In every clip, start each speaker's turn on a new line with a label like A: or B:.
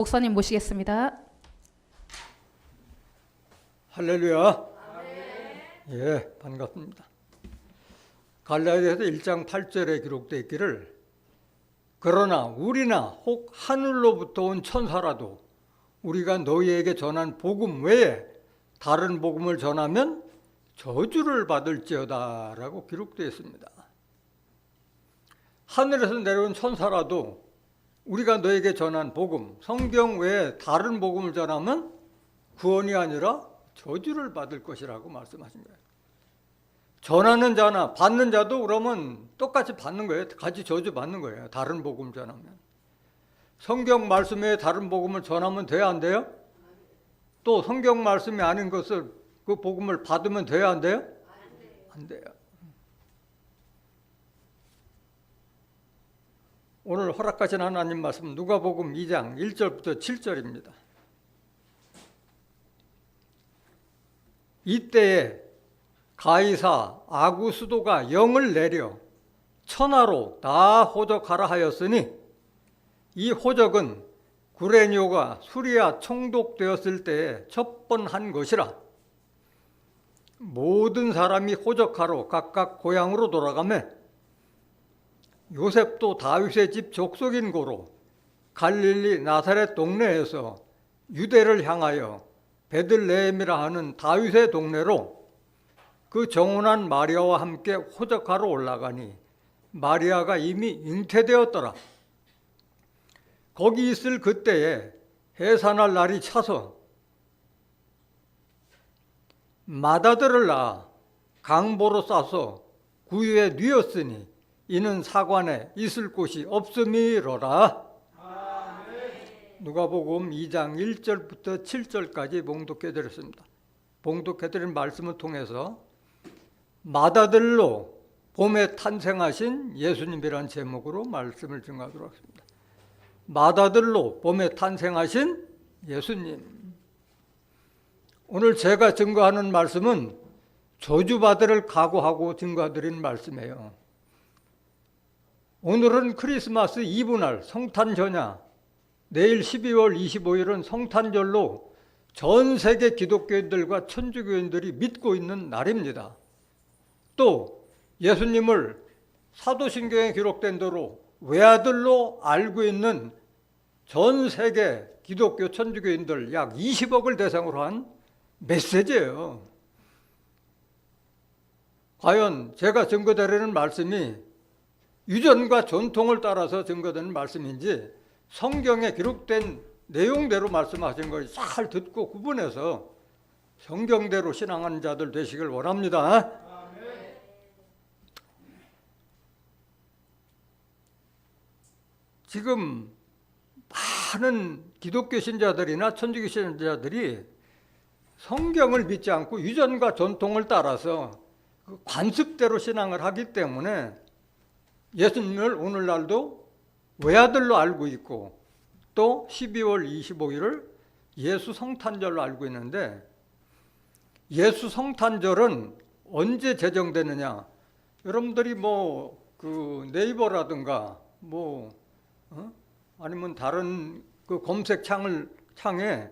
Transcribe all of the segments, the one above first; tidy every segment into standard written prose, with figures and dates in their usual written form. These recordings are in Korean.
A: 목사님 모시겠습니다.
B: 할렐루야. 예, 반갑습니다. 갈라디아서 1장 8절에 기록되어 있기를 그러나 우리나 혹 하늘로부터 온 천사라도 우리가 너희에게 전한 복음 외에 다른 복음을 전하면 저주를 받을지어다 라고 기록되어 있습니다. 하늘에서 내려온 천사라도 우리가 너에게 전한 복음, 성경 외에 다른 복음을 전하면 구원이 아니라 저주를 받을 것이라고 말씀하신 거예요. 전하는 자나 받는 자도 그러면 똑같이 받는 거예요. 같이 저주 받는 거예요. 다른 복음 전하면. 성경 말씀 외에 다른 복음을 전하면 돼야 안 돼요? 또 성경 말씀이 아닌 것을 그 복음을 받으면 돼야 안 돼요? 안 돼요. 오늘 허락하신 하나님 말씀 누가복음 2장 1절부터 7절입니다. 이때에 가이사 아구수도가 영을 내려 천하로 다 호적하라 하였으니 이 호적은 구레뇨가 수리아 총독되었을 때에 첫 번 한 것이라. 모든 사람이 호적하러 각각 고향으로 돌아가매 요셉도 다윗의 집 족속인 고로 갈릴리 나사렛 동네에서 유대를 향하여 베들레헴이라 하는 다윗의 동네로 그 정혼한 마리아와 함께 호적하러 올라가니 마리아가 이미 잉태되었더라. 거기 있을 그때에 해산할 날이 차서 맏아들을 낳아 강보로 싸서 구유에 뉘었으니 이는 사관에 있을 곳이 없음이로라. 누가복음 2장 1절부터 7절까지 봉독해드렸습니다. 봉독해드린 말씀을 통해서 맏아들로 봄에 탄생하신 예수님이라는 제목으로 말씀을 증거하도록 하겠습니다. 맏아들로 봄에 탄생하신 예수님. 오늘 제가 증거하는 말씀은 저주받을 각오하고 증거드린 말씀이에요. 오늘은 크리스마스 이브날 성탄절야, 내일 12월 25일은 성탄절로 전 세계 기독교인들과 천주교인들이 믿고 있는 날입니다. 또 예수님을 사도신경에 기록된 대로 외아들로 알고 있는 전 세계 기독교 천주교인들 약 20억을 대상으로 한 메시지예요. 과연 제가 증거드리는 말씀이 유전과 전통을 따라서 증거되는 말씀인지 성경에 기록된 내용대로 말씀하신 걸 잘 듣고 구분해서 성경대로 신앙하는 자들 되시길 원합니다. 지금 많은 기독교 신자들이나 천주교 신자들이 성경을 믿지 않고 유전과 전통을 따라서 관습대로 신앙을 하기 때문에 예수님을 오늘날도 외아들로 알고 있고 또 12월 25일을 예수 성탄절로 알고 있는데 예수 성탄절은 언제 제정되느냐? 여러분들이 그 네이버라든가 아니면 다른 그 검색 창에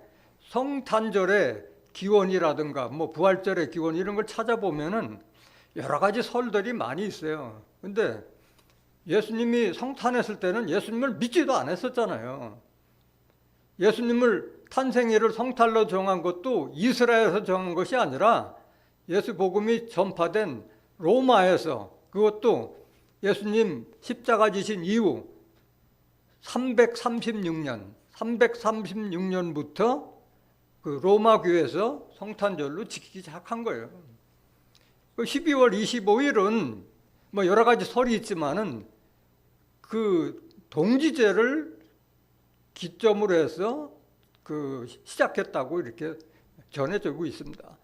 B: 성탄절의 기원이라든가 부활절의 기원 이런 걸 찾아보면은 여러 가지 설들이 많이 있어요. 근데 예수님이 성탄했을 때는 예수님을 믿지도 않았었잖아요. 예수님을 탄생일을 성탄로 정한 것도 이스라엘에서 정한 것이 아니라 예수 복음이 전파된 로마에서, 그것도 예수님 십자가 지신 이후 336년부터 그 로마 교회에서 성탄절로 지키기 시작한 거예요. 12월 25일은 여러 가지 설이 있지만은 그 동지제를 기점으로 해서 그 시작했다고 이렇게 전해지고 있습니다.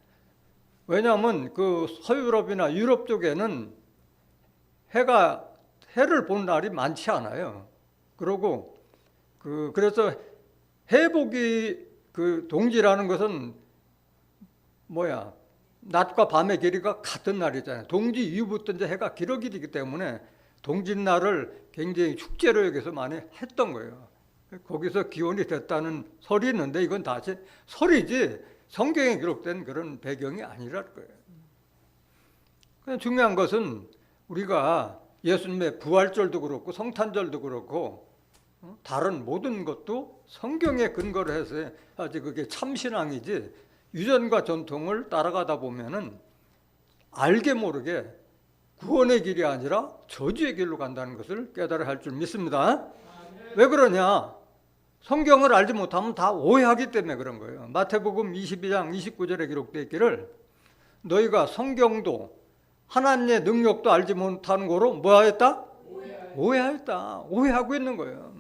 B: 왜냐하면 그 서유럽이나 유럽 쪽에는 해를 본 날이 많지 않아요. 그리고 그래서 해복이 그 동지라는 것은 낮과 밤의 길이가 같은 날이잖아요. 동지 이후부터 이제 해가 길어지기 때문에 동짓날을 굉장히 축제로 여기서 많이 했던 거예요. 거기서 기원이 됐다는 설이 있는데 이건 다시 설이지 성경에 기록된 그런 배경이 아니랄 거예요. 그냥 중요한 것은 우리가 예수님의 부활절도 그렇고 성탄절도 그렇고 다른 모든 것도 성경에 근거를 해서 아직 그게 참신앙이지 유전과 전통을 따라가다 보면은 알게 모르게 구원의 길이 아니라 저주의 길로 간다는 것을 깨달아야 할 줄 믿습니다. 왜 그러냐? 성경을 알지 못하면 다 오해하기 때문에 그런 거예요. 마태복음 22장 29절에 기록되어 있기를 너희가 성경도 하나님의 능력도 알지 못하는 거로 뭐하였다? 오해하였다. 오해하고 있는 거예요.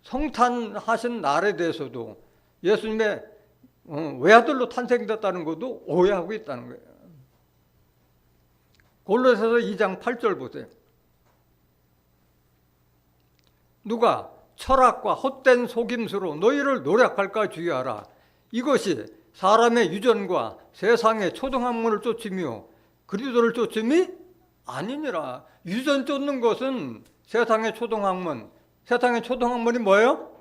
B: 성탄하신 날에 대해서도 예수님의 외아들로 탄생됐다는 것도 오해하고 있다는 거예요. 골로새서 2장 8절 보세요. 누가 철학과 헛된 속임수로 너희를 노력할까 주의하라. 이것이 사람의 유전과 세상의 초등학문을 쫓으며 그리스도를 쫓음이 아니니라. 유전 쫓는 것은 세상의 초등학문. 세상의 초등학문이 뭐예요?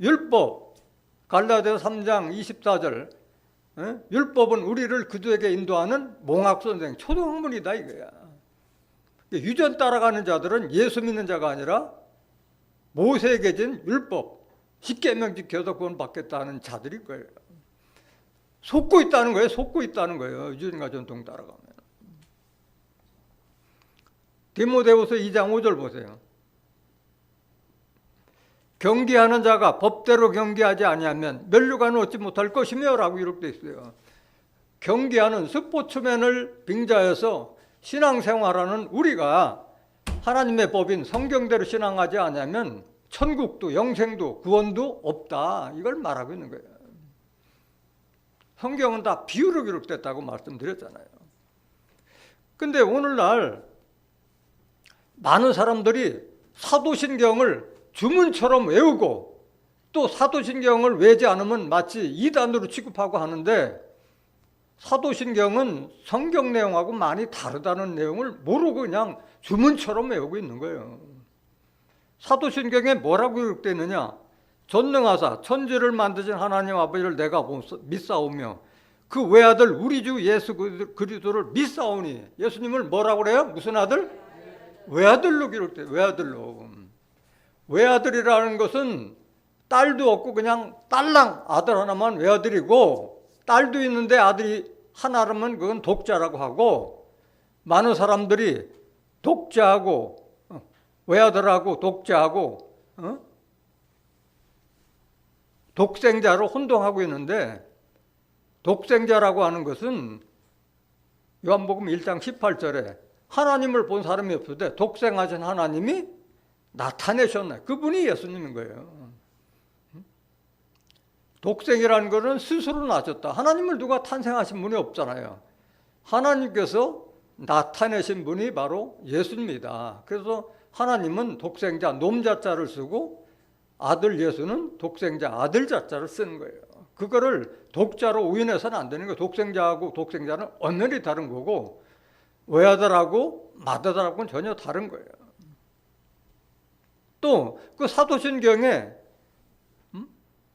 B: 율법. 갈라디아서 3장 24절. 율법은 우리를 그들에게 인도하는 몽학선생, 초등학문이다 이거야. 유전 따라가는 자들은 예수 믿는 자가 아니라 모세에게 진 율법, 10계명 지켜서 구원 받겠다는 자들일 거예요. 속고 있다는 거예요. 속고 있다는 거예요. 유전과 전통 따라가면. 디모데후서 2장 5절 보세요. 경계하는 자가 법대로 경계하지 아니하면 면류관을 얻지 못할 것이며 라고 기록되어 있어요. 경계하는 스포츠맨을 빙자해서 신앙생활하는 우리가 하나님의 법인 성경대로 신앙하지 않으면 천국도 영생도 구원도 없다. 이걸 말하고 있는 거예요. 성경은 다 비유로 기록됐다고 말씀드렸잖아요. 근데 오늘날 많은 사람들이 사도신경을 주문처럼 외우고 또 사도신경을 외지 않으면 마치 이단으로 취급하고 하는데 사도신경은 성경 내용하고 많이 다르다는 내용을 모르고 그냥 주문처럼 외우고 있는 거예요. 사도신경에 뭐라고 기록되어 있느냐? 전능하사 천지를 만드신 하나님 아버지를 내가 믿사오며 그 외아들 우리 주 예수 그리스도를 믿사오니. 예수님을 뭐라고 그래요? 무슨 아들? 외아들로 기록돼요. 외아들로. 외아들이라는 것은 딸도 없고 그냥 딸랑 아들 하나만 외아들이고, 딸도 있는데 아들이 하나라면 그건 독자라고 하고, 많은 사람들이 독자하고 외아들하고 독자하고 독생자로 혼동하고 있는데, 독생자라고 하는 것은 요한복음 1장 18절에 하나님을 본 사람이 없는데 독생하신 하나님이 나타내셨나요? 그분이 예수님인 거예요. 독생이라는 것은 스스로 나셨다. 하나님을 누가 탄생하신 분이 없잖아요. 하나님께서 나타내신 분이 바로 예수입니다. 그래서 하나님은 독생자 놈자자를 쓰고 아들 예수는 독생자 아들 자자를 쓰는 거예요. 그거를 독자로 오인해서는 안 되는 거예요. 독생자하고 독생자는 엄연히 다른 거고 외아들하고 맏아들하고는 전혀 다른 거예요. 또 그 사도신경에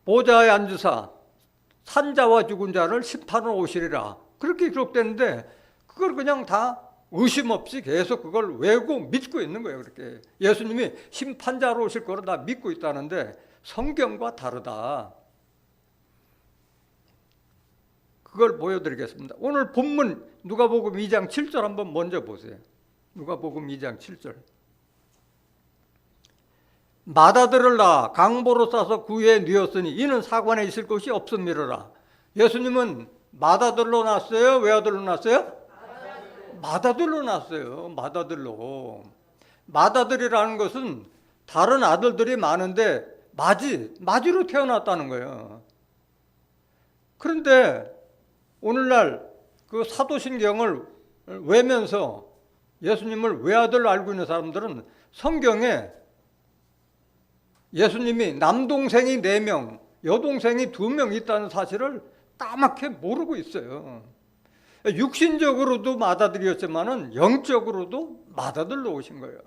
B: 보좌에 앉으사 산자와 죽은 자를 심판하러 오시리라 그렇게 기록되는데, 그걸 그냥 다 의심 없이 계속 그걸 외우고 믿고 있는 거예요. 그렇게 예수님이 심판자로 오실 거로 다 믿고 있다는데 성경과 다르다. 그걸 보여드리겠습니다. 오늘 본문 누가복음 2장 7절 한번 먼저 보세요. 누가복음 2장 7절. 맏아들을 낳아 강보로 싸서 구유에 뉘었으니 이는 사관에 있을 것이 없음이로라. 예수님은 맏아들로 낳았어요? 외아들로 낳았어요? 맏아들로 낳았어요. 맏아들로. 맏아들이라는 것은 다른 아들들이 많은데 맞이로 태어났다는 거예요. 그런데 오늘날 그 사도신경을 외면서 예수님을 외아들로 알고 있는 사람들은 성경에 예수님이 남동생이 4명, 여동생이 2명 있다는 사실을 까맣게 모르고 있어요. 육신적으로도 맏아들이었지만은 영적으로도 맏아들로 오신 거예요.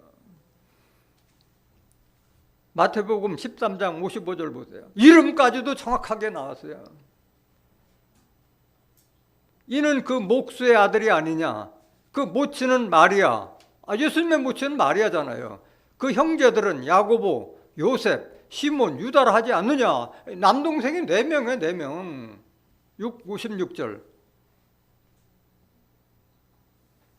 B: 마태복음 13장 55절 보세요. 이름까지도 정확하게 나왔어요. 이는 그 목수의 아들이 아니냐. 그 모친은 마리아. 예수님의 모친은 마리아잖아요. 그 형제들은 야고보, 요셉, 시몬, 유다라 하지 않느냐. 남동생이 4명이에요. 4명. 56절.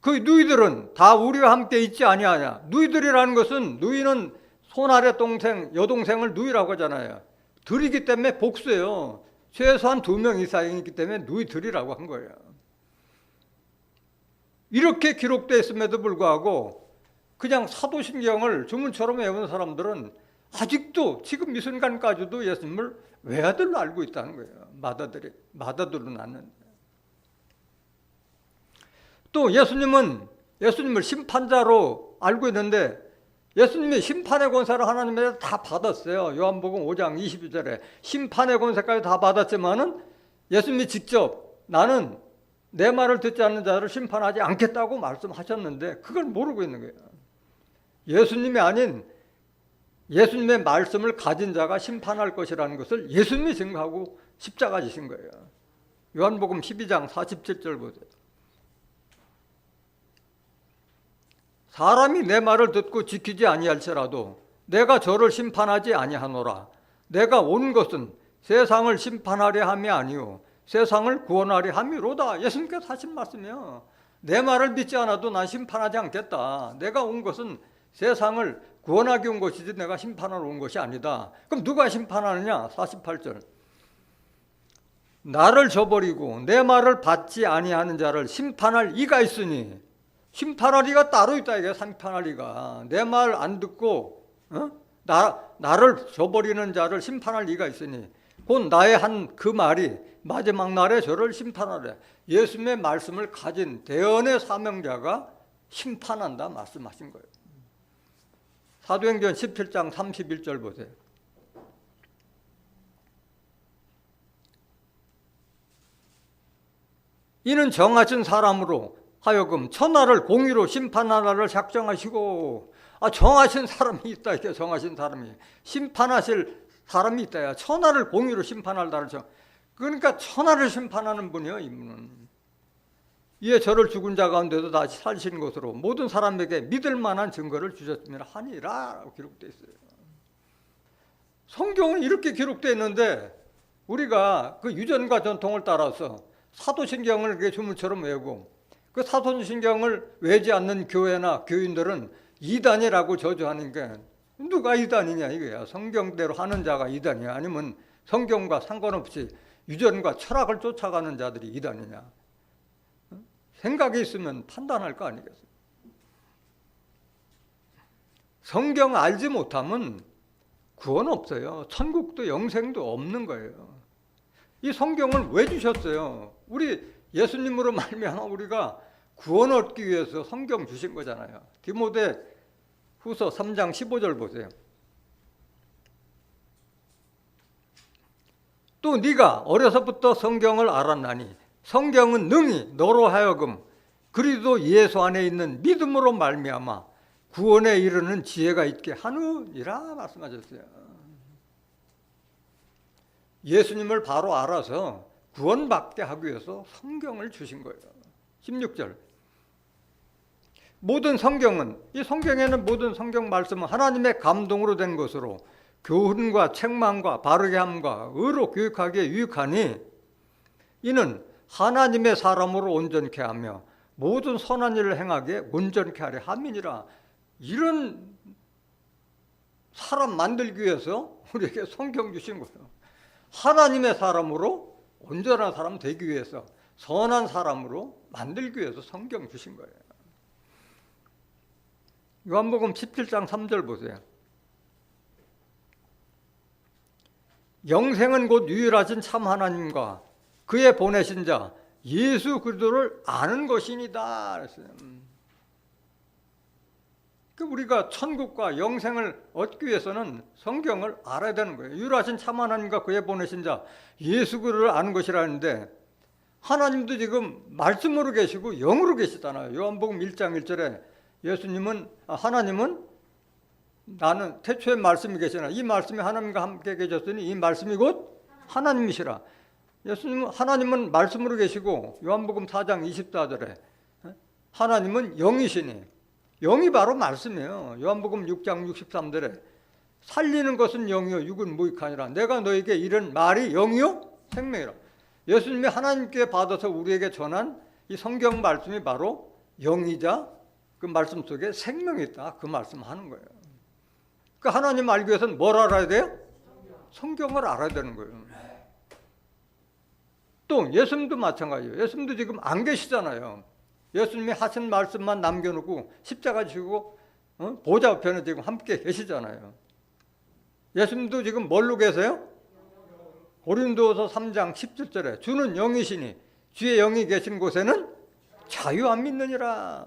B: 그 누이들은 다 우리와 함께 있지 아니하냐. 누이들이라는 것은, 누이는 손 아래 동생, 여동생을 누이라고 하잖아요. 들이기 때문에 복수예요. 최소한 2명 이상이기 때문에 누이들이라고 한 거예요. 이렇게 기록되어 있음에도 불구하고 그냥 사도신경을 주문처럼 외우는 사람들은 아직도 지금 이 순간까지도 예수님을 외아들로 알고 있다는 거예요. 맏아들로 낳는. 또 예수님을 심판자로 알고 있는데 예수님이 심판의 권세를 하나님에서 다 받았어요. 요한복음 5장 22절에 심판의 권세까지 다 받았지만은 예수님이 직접 나는 내 말을 듣지 않는 자를 심판하지 않겠다고 말씀하셨는데 그걸 모르고 있는 거예요. 예수님이 아닌 예수님의 말씀을 가진 자가 심판할 것이라는 것을 예수님이 증거하고 십자가 지신 거예요. 요한복음 12장 47절 보세요. 사람이 내 말을 듣고 지키지 아니할지라도 내가 저를 심판하지 아니하노라. 내가 온 것은 세상을 심판하려 함이 아니요 세상을 구원하려 함이로다. 예수님께서 하신 말씀이에요. 내 말을 믿지 않아도 난 심판하지 않겠다. 내가 온 것은 세상을 구원하기 온 것이지 내가 심판하러 온 것이 아니다. 그럼 누가 심판하느냐? 48절. 나를 저버리고 내 말을 받지 아니하는 자를 심판할 이가 있으니. 심판할 이가 따로 있다. 이게 심판할 이가. 내 말 안 듣고 나를 저버리는 자를 심판할 이가 있으니 곧 나의 한 그 말이 마지막 날에 저를 심판하래. 예수님의 말씀을 가진 대언의 사명자가 심판한다 말씀하신 거예요. 사도행전 17장 31절 보세요. 이는 정하신 사람으로 하여금 천하를 공의로 심판하라를 작정하시고. 정하신 사람이 있다. 이렇게 정하신 사람이 심판하실 사람이 있다야. 천하를 공의로 심판할 나를 그러니까 천하를 심판하는 분이요. 이분은 이에 저를 죽은 자 가운데도 다시 살신 것으로 모든 사람에게 믿을 만한 증거를 주셨으면 하니라 기록되어 있어요. 성경은 이렇게 기록되어 있는데 우리가 그 유전과 전통을 따라서 사도신경을 이렇게 주문처럼 외우고 그 사도신경을 외지 않는 교회나 교인들은 이단이라고 저주하는 게 누가 이단이냐 이거야. 성경대로 하는 자가 이단이야. 아니면 성경과 상관없이 유전과 철학을 쫓아가는 자들이 이단이냐. 생각이 있으면 판단할 거 아니겠어요. 성경 알지 못하면 구원 없어요. 천국도 영생도 없는 거예요. 이 성경을 왜 주셨어요? 우리 예수님으로 말미암아 우리가 구원 얻기 위해서 성경 주신 거잖아요. 디모데 후서 3장 15절 보세요. 또 네가 어려서부터 성경을 알았나니 성경은 능히 너로 하여금 그리스도 예수 안에 있는 믿음으로 말미암아 구원에 이르는 지혜가 있게 하느니라 말씀하셨어요. 예수님을 바로 알아서 구원받게 하기 위해서 성경을 주신 거예요. 16절. 모든 성경은, 이 성경에는 모든 성경 말씀은 하나님의 감동으로 된 것으로 교훈과 책망과 바르게 함과 의로 교육하기에 유익하니 이는 하나님의 사람으로 온전케 하며 모든 선한 일을 행하기에 온전케 하려 함이니라. 이런 사람 만들기 위해서 우리에게 성경 주신 거예요. 하나님의 사람으로 온전한 사람 되기 위해서 선한 사람으로 만들기 위해서 성경 주신 거예요. 요한복음 17장 3절 보세요. 영생은 곧 유일하신 참 하나님과 그의 보내신 자 예수 그리스도를 아는 것이니다. 그랬어요. 우리가 천국과 영생을 얻기 위해서는 성경을 알아야 되는 거예요. 유일하신 참 하나님과 그의 보내신 자 예수 그리스도를 아는 것이라는데 하나님도 지금 말씀으로 계시고 영으로 계시잖아요. 요한복음 1장 1절에 하나님은 나는 태초에 말씀이 계시나 이 말씀이 하나님과 함께 계셨으니 이 말씀이 곧 하나님이시라. 예수님은 하나님은 말씀으로 계시고 요한복음 4장 24절에 하나님은 영이시니 영이 바로 말씀이에요. 요한복음 6장 63절에 살리는 것은 영이요 육은 무익하니라. 내가 너에게 이른 말이 영이요 생명이라. 예수님이 하나님께 받아서 우리에게 전한 이 성경 말씀이 바로 영이자 그 말씀 속에 생명이 있다. 그 말씀하는 거예요. 그 하나님 알기 위해서는 뭘 알아야 돼요? 성경을 알아야 되는 거예요. 또 예수님도 마찬가지예요. 예수님도 지금 안 계시잖아요. 예수님이 하신 말씀만 남겨놓고 십자가 지고 보좌 우편에 지금 함께 계시잖아요. 예수님도 지금 뭘로 계세요? 고린도서 3장 17절에 주는 영이시니 주의 영이 계신 곳에는 자유 안 믿느니라.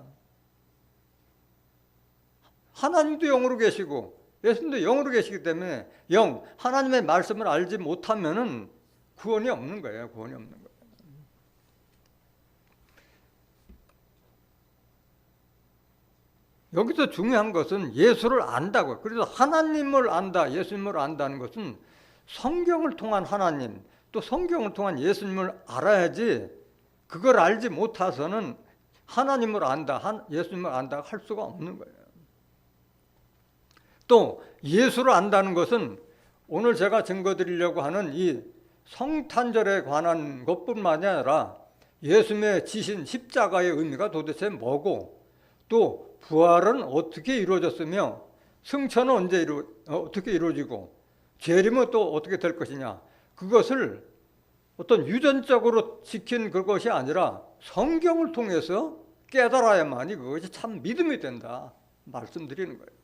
B: 하나님도 영으로 계시고 예수님도 영으로 계시기 때문에 영, 하나님의 말씀을 알지 못하면은 구원이 없는 거예요. 구원이 없는 거예요. 여기서 중요한 것은 예수를 안다고요. 그래서 하나님을 안다, 예수님을 안다는 것은 성경을 통한 하나님, 또 성경을 통한 예수님을 알아야지 그걸 알지 못해서는 하나님을 안다, 예수님을 안다 할 수가 없는 거예요. 또 예수를 안다는 것은 오늘 제가 증거 드리려고 하는 이 성탄절에 관한 것뿐만이 아니라 예수님의 지신 십자가의 의미가 도대체 뭐고 또 부활은 어떻게 이루어졌으며 승천은 언제 어떻게 이루어지고 재림은 또 어떻게 될 것이냐, 그것을 어떤 유전적으로 지킨 그것이 아니라 성경을 통해서 깨달아야만이 그것이 참 믿음이 된다 말씀드리는 거예요.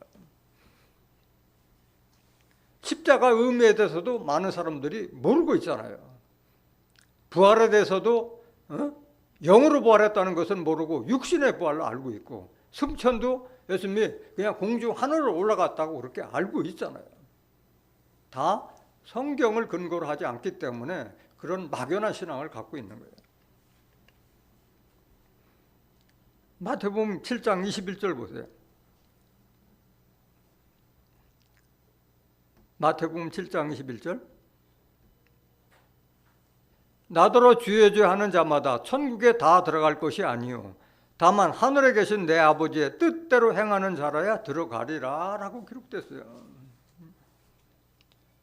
B: 십자가 의미에 대해서도 많은 사람들이 모르고 있잖아요. 부활에 대해서도 영으로 부활했다는 것은 모르고 육신의 부활로 알고 있고 승천도 예수님이 그냥 공중 하늘로 올라갔다고 그렇게 알고 있잖아요. 다 성경을 근거로 하지 않기 때문에 그런 막연한 신앙을 갖고 있는 거예요. 마태복음 7장 21절 보세요. 마태복음 7장 21절 나더러 주여 주여 하는 자마다 천국에 다 들어갈 것이 아니요 다만 하늘에 계신 내 아버지의 뜻대로 행하는 자라야 들어가리라 라고 기록됐어요.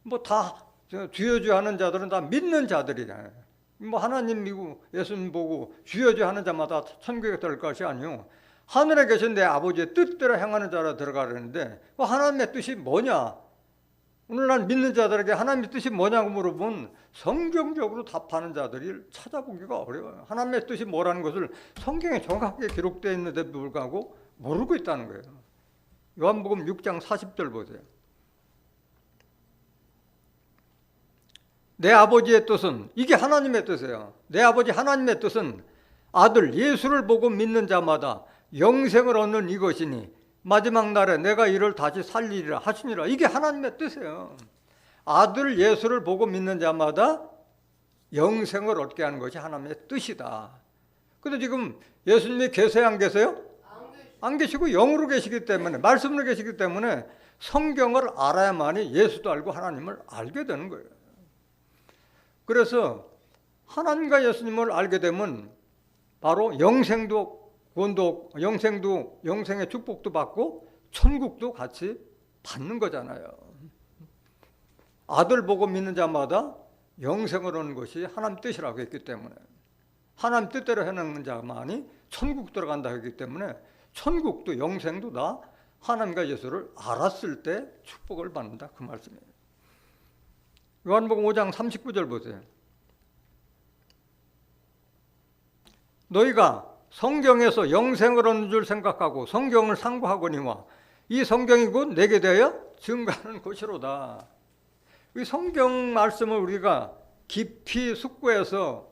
B: 뭐 다 주여 주여 하는 자들은 다 믿는 자들이잖아요. 뭐 하나님 믿고 예수님 보고 주여 주여 하는 자마다 천국에 들어갈 것이 아니요 하늘에 계신 내 아버지의 뜻대로 행하는 자라 들어가려는데 그 하나님의 뜻이 뭐냐? 오늘날 믿는 자들에게 하나님의 뜻이 뭐냐고 물어보면 성경적으로 답하는 자들이 찾아보기가 어려워요. 하나님의 뜻이 뭐라는 것을 성경에 정확하게 기록되어 있는데도 불구하고 모르고 있다는 거예요. 요한복음 6장 40절 보세요. 내 아버지의 뜻은, 이게 하나님의 뜻이에요. 내 아버지 하나님의 뜻은 아들 예수를 보고 믿는 자마다 영생을 얻는 이것이니 마지막 날에 내가 이를 다시 살리리라 하시니라. 이게 하나님의 뜻이에요. 아들 예수를 보고 믿는 자마다 영생을 얻게 하는 것이 하나님의 뜻이다. 근데 지금 예수님이 계세요, 안 계세요? 안 계시고 영으로 계시기 때문에, 말씀으로 계시기 때문에 성경을 알아야만이 예수도 알고 하나님을 알게 되는 거예요. 그래서 하나님과 예수님을 알게 되면 바로 영생도 구원도, 영생의 축복도 받고 천국도 같이 받는 거잖아요. 아들 보고 믿는 자마다 영생을 얻는 것이 하나님 뜻이라고 했기 때문에 하나님 뜻대로 해놓는 자만이 천국 들어간다 했기 때문에 천국도 영생도 다 하나님과 예수를 알았을 때 축복을 받는다 그 말씀이에요. 요한복음 5장 39절 보세요. 너희가 성경에서 영생을 얻는 줄 생각하고 성경을 상고하거니와 이 성경이 곧 내게 대하여 증거하는 것이로다. 이 성경 말씀을 우리가 깊이 숙고해서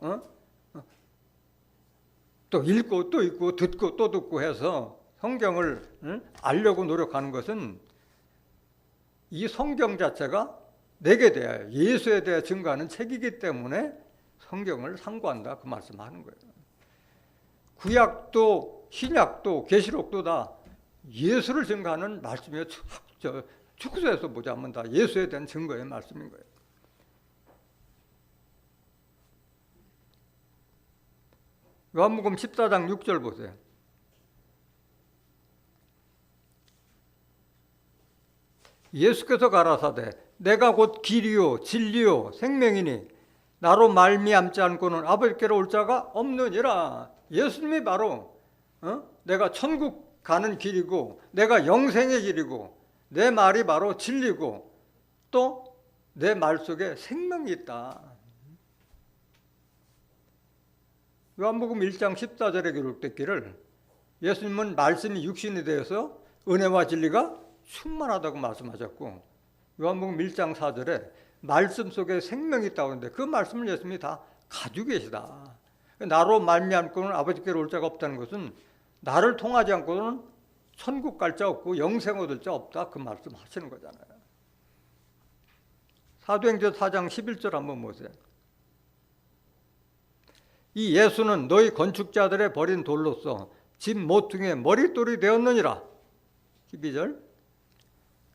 B: 또 읽고 또 읽고 듣고 또 듣고 해서 성경을 알려고 노력하는 것은 이 성경 자체가 내게 대하여 예수에 대해 증거하는 책이기 때문에 성경을 상고한다 그 말씀하는 거예요. 구약도 신약도 계시록도 다 예수를 증거하는 말씀이에요. 축구에서 보자면 다 예수에 대한 증거의 말씀인 거예요. 요한복음 14장 6절 보세요. 예수께서 가라사대 내가 곧 길이요 진리요 생명이니 나로 말미암지 않고는 아버지께로 올 자가 없느니라. 예수님이 바로 내가 천국 가는 길이고 내가 영생의 길이고 내 말이 바로 진리고 또 내 말 속에 생명이 있다. 요한복음 1장 14절에 기록됐기를 예수님은 말씀이 육신이 되어서 은혜와 진리가 충만하다고 말씀하셨고 요한복음 1장 4절에 말씀 속에 생명이 있다고 하는데 그 말씀을 예수님이 다 가지고 계시다. 나로 말미암고는 아버지께로 올 자가 없다는 것은 나를 통하지 않고는 천국 갈 자 없고 영생 얻을 자 없다 그 말씀 하시는 거잖아요. 사도행전 4장 11절 한번 보세요. 이 예수는 너희 건축자들의 버린 돌로서 집 모퉁이의 머릿돌이 되었느니라. 12절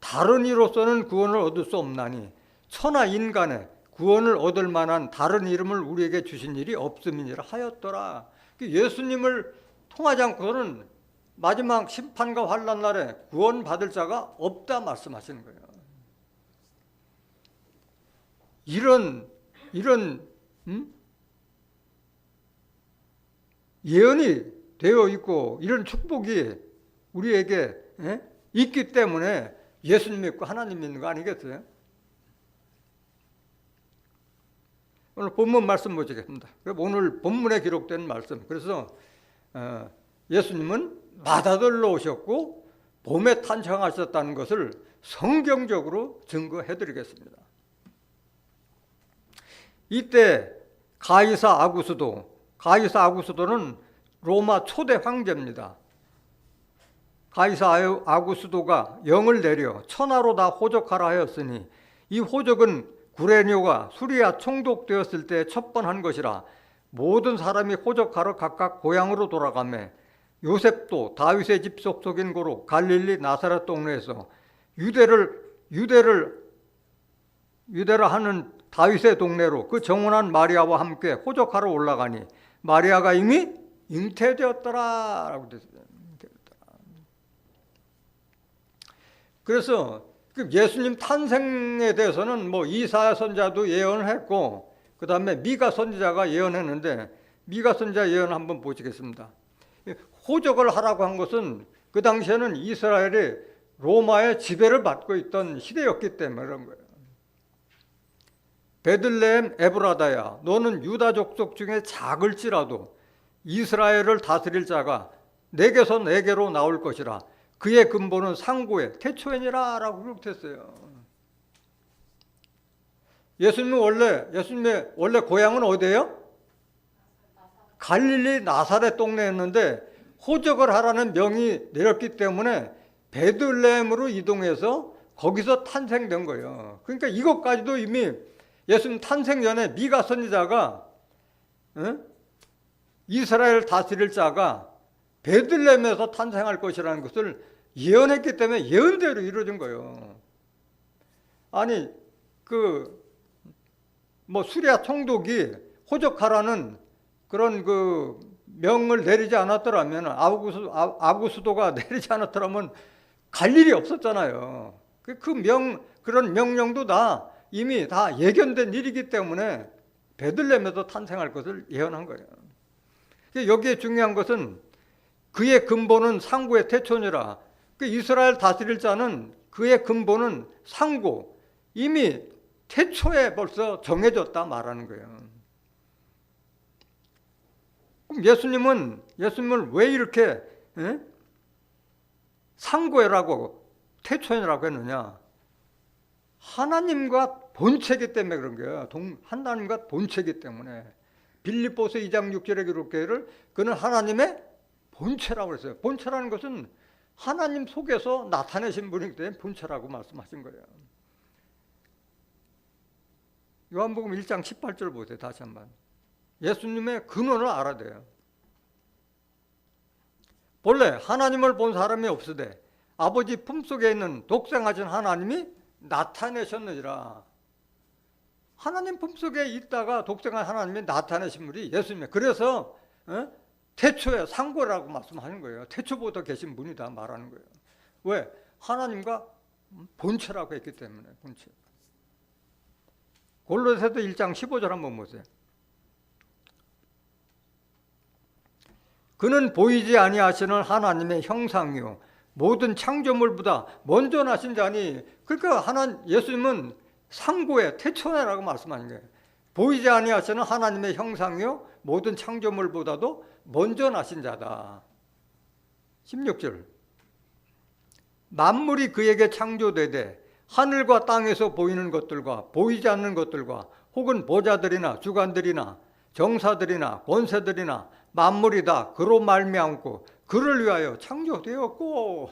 B: 다른 이로서는 구원을 얻을 수 없나니 천하 인간의 구원을 얻을 만한 다른 이름을 우리에게 주신 일이 없음이니라 하였더라. 예수님을 통하지 않고서는 마지막 심판과 환난 날에 구원 받을 자가 없다 말씀하시는 거예요. 이런 예언이 되어 있고 이런 축복이 우리에게 있기 때문에 예수님 믿고 하나님 믿는 거 아니겠어요? 오늘 본문 말씀 보시겠습니다. 오늘 본문에 기록된 말씀. 그래서 예수님은 마다들로 오셨고 봄에 탄생하셨다는 것을 성경적으로 증거해 드리겠습니다. 이때 가이사 아구스도는 로마 초대 황제입니다. 가이사 아구스도가 영을 내려 천하로 다 호적하라 하였으니 이 호적은 구레뇨가 수리아 총독되었을 때 첩번한 것이라 모든 사람이 호적하러 각각 고향으로 돌아가매 요셉도 다윗의 집 속속인 고로 갈릴리 나사렛 동네에서 유대를 하는 다윗의 동네로 그 정원한 마리아와 함께 호적하러 올라가니 마리아가 이미 잉태되었더라. 그래서 예수님 탄생에 대해서는 이사야 선지자도 예언을 했고 그 다음에 미가 선지자가 예언했는데 미가 선지자 예언 한번 보시겠습니다. 호적을 하라고 한 것은 그 당시에는 이스라엘이 로마의 지배를 받고 있던 시대였기 때문에 그런 거예요. 베들레헴 에브라다야 너는 유다 족속 중에 작을지라도 이스라엘을 다스릴 자가 내게서 내게로 나올 것이라 그의 근본은 상고의 태초이니라 라고 기록했어요. 예수님의 원래 고향은 어디예요? 갈릴리 나사렛 동네였는데 호적을 하라는 명이 내렸기 때문에 베들레헴으로 이동해서 거기서 탄생된 거예요. 그러니까 이것까지도 이미 예수님 탄생 전에 미가 선지자가 이스라엘 다스릴 자가 베들레헴에서 탄생할 것이라는 것을 예언했기 때문에 예언대로 이루어진 거예요. 아니 수리아 총독이 호적하라는 그런 명을 내리지 않았더라면 아구스도가 내리지 않았더라면 갈 일이 없었잖아요. 그런 명령도 다 이미 다 예견된 일이기 때문에 베들레헴에서 탄생할 것을 예언한 거예요. 여기에 중요한 것은 그의 근본은 상고의 태초니라. 이스라엘 다스릴 자는 그의 근본은 상고 이미 태초에 벌써 정해졌다 말하는 거예요. 그럼 예수님을 왜 이렇게 상고라고 태초이라고 했느냐? 하나님과 본체이기 때문에 그런 거예요. 하나님과 본체이기 때문에. 빌립보서 2장 6절에 기록되기를 그는 하나님의 본체라고 했어요. 본체라는 것은 하나님 속에서 나타내신 분이기 때문에 본체라고 말씀하신 거예요. 요한복음 1장 18절 보세요. 다시 한번. 예수님의 근원을 알아야 돼요. 본래 하나님을 본 사람이 없으되 아버지 품속에 있는 독생하신 하나님이 나타내셨느니라. 하나님 품속에 있다가 독생한 하나님이 나타내신 분이 예수님이에요. 그래서 태초에 상고라고 말씀하는 거예요. 태초부터 계신 분이다 말하는 거예요. 왜? 하나님과 본체라고 했기 때문에. 본체. 골로새서 1장 15절 한번 보세요. 그는 보이지 아니하시는 하나님의 형상이요 모든 창조물보다 먼저 나신 자니. 그러니까 예수님은 상고의 태초라고 말씀하는 거예요. 보이지 아니하시는 하나님의 형상이요 모든 창조물보다도 먼저 나신 자다. 16절. 만물이 그에게 창조되되 하늘과 땅에서 보이는 것들과 보이지 않는 것들과 혹은 보좌들이나 주관들이나 정사들이나 권세들이나 만물이 다 그로 말미암고 그를 위하여 창조되었고.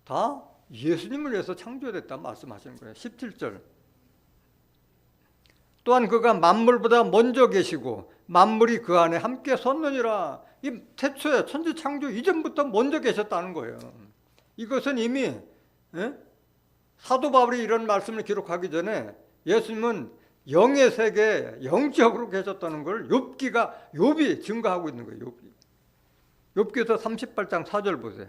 B: 다 예수님을 위해서 창조됐다 말씀하시는 거예요. 17절. 또한 그가 만물보다 먼저 계시고 만물이 그 안에 함께 섰느니라. 이 태초에 천지 창조 이전부터 먼저 계셨다는 거예요. 이것은 이미 사도 바울이 이런 말씀을 기록하기 전에 예수님은 영의 세계에 영적으로 계셨다는 걸 욥이 증거하고 있는 거예요. 욥기서 38장 4절 보세요.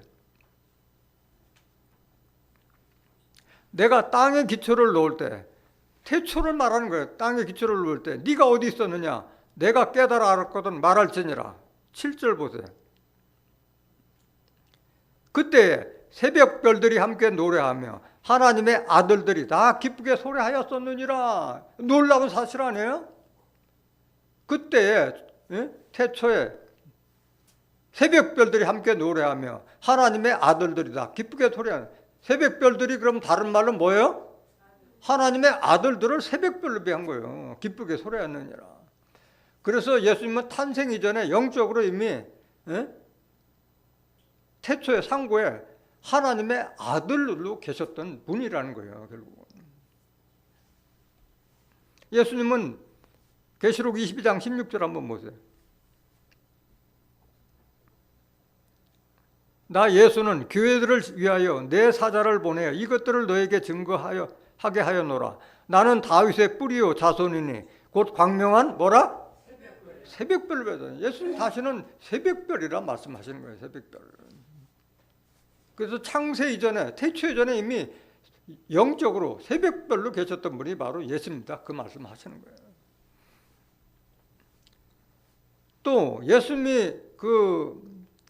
B: 내가 땅의 기초를 놓을 때, 태초를 말하는 거예요. 땅의 기초를 놓을 때 네가 어디 있었느냐? 내가 깨달아 알았거든 말할지니라. 7절 보세요. 그때 새벽별들이 함께 노래하며 하나님의 아들들이 다 기쁘게 소리하였었느니라. 놀라운 사실 아니에요? 그때 태초에 새벽별들이 함께 노래하며 하나님의 아들들이 다 기쁘게 소리하는. 새벽별들이 그럼 다른 말로 뭐예요? 하나님의 아들들을 새벽별로 비한 거예요. 기쁘게 소리하느니라. 그래서 예수님은 탄생 이전에 영적으로 이미 태초의 상고에 하나님의 아들로 계셨던 분이라는 거예요. 결국은 예수님은 계시록 22장 16절 한번 보세요. 나 예수는 교회들을 위하여 내 사자를 보내어 이것들을 너에게 증거하게 하였노라. 나는 다윗의 뿌리요 자손이니 곧 광명한 뭐라? 새벽별. 예수님 다시는 새벽별이라 말씀하시는 거예요. 새벽별. 그래서 창세 이전에 태초 이전에 이미 영적으로 새벽별로 계셨던 분이 바로 예수입니다. 그 말씀하시는 거예요. 또 예수님이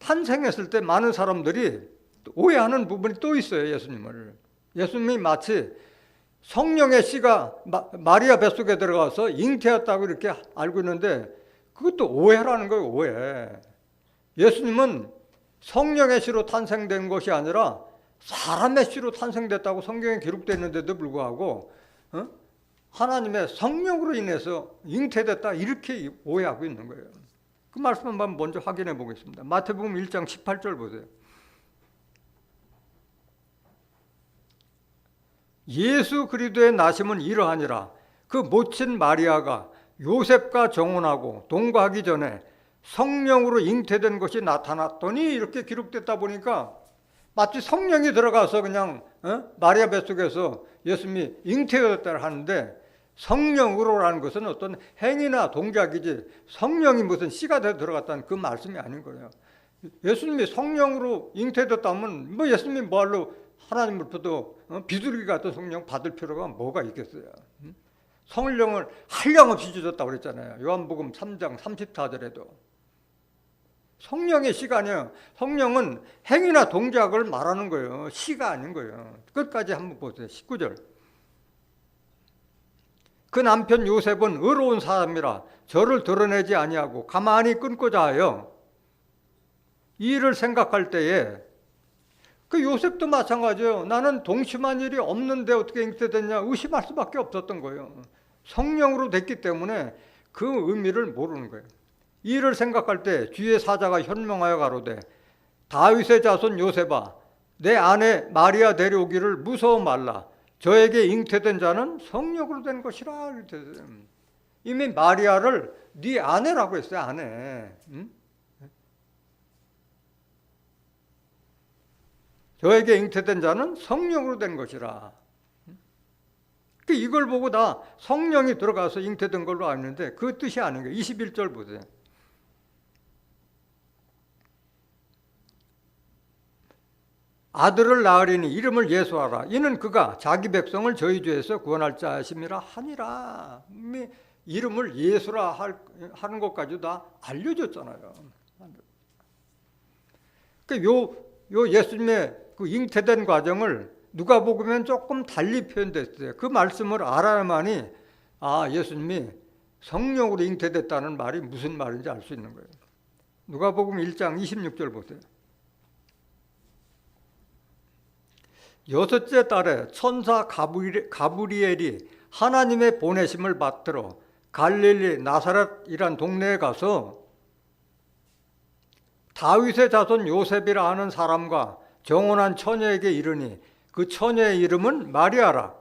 B: 탄생했을 때 많은 사람들이 오해하는 부분이 또 있어요. 예수님이 마치 성령의 씨가 마리아 뱃속에 들어가서 잉태했다고 이렇게 알고 있는데 그것도 오해라는 거예요. 오해. 예수님은 성령의 씨로 탄생된 것이 아니라 사람의 씨로 탄생됐다고 성경에 기록되어 있는데도 불구하고 하나님의 성령으로 인해서 잉태됐다 이렇게 오해하고 있는 거예요. 그 말씀 한번 먼저 확인해 보겠습니다. 마태복음 1장 18절 보세요. 예수 그리스도의 나심은 이러하니라. 그 모친 마리아가 요셉과 정혼하고 동거하기 전에 성령으로 잉태된 것이 나타났더니 이렇게 기록됐다 보니까 마치 성령이 들어가서 그냥 마리아 뱃속에서 예수님이 잉태되었다 하는데 성령으로라는 것은 어떤 행위나 동작이지 성령이 무슨 씨가 들어갔다는 그 말씀이 아닌 거예요. 예수님이 성령으로 잉태됐다면 뭐 예수님이 뭐할로 하나님으로부터 비둘기 같은 성령 받을 필요가 뭐가 있겠어요. 성령을 한량없이 주셨다고 그랬잖아요. 요한복음 3장 34절에도. 성령의 씨가 아니에요. 성령은 행위나 동작을 말하는 거예요. 씨가 아닌 거예요. 끝까지 한번 보세요. 19절. 그 남편 요셉은 의로운 사람이라 저를 드러내지 아니하고 가만히 끊고자 하여 이 일을 생각할 때에 그 요셉도 마찬가지예요. 나는 동심한 일이 없는데 어떻게 잉태됐냐 의심할 수밖에 없었던 거예요. 성령으로 됐기 때문에 그 의미를 모르는 거예요. 이 일을 생각할 때 주의 사자가 현명하여 가로되 다윗의 자손 요셉아 내 아내 마리아 데려오기를 무서워 말라. 저에게 잉태된 자는 성령으로 된 것이라. 이미 마리아를 네 아내라고 했어요. 아내. 저에게 잉태된 자는 성령으로 된 것이라. 이걸 보고 다 성령이 들어가서 잉태된 걸로 아는데 그 뜻이 아닌 거예요. 21절 보세요. 아들을 낳으리니 이름을 예수하라. 이는 그가 자기 백성을 저희 죄에서 구원할 자심이라 하니라. 이름을 예수라 하는 것까지 다 알려줬잖아요. 요 예수님의 그 잉태된 과정을 누가복음엔 조금 달리 표현됐어요. 그 말씀을 알아야만이 예수님이 성령으로 잉태됐다는 말이 무슨 말인지 알 수 있는 거예요. 누가복음 1장 26절 보세요. 여섯째 달에 천사 가브리엘이 하나님의 보내심을 받들어 갈릴리 나사렛이란 동네에 가서 다윗의 자손 요셉이라 하는 사람과 정혼한 처녀에게 이르니 그 처녀의 이름은 마리아라.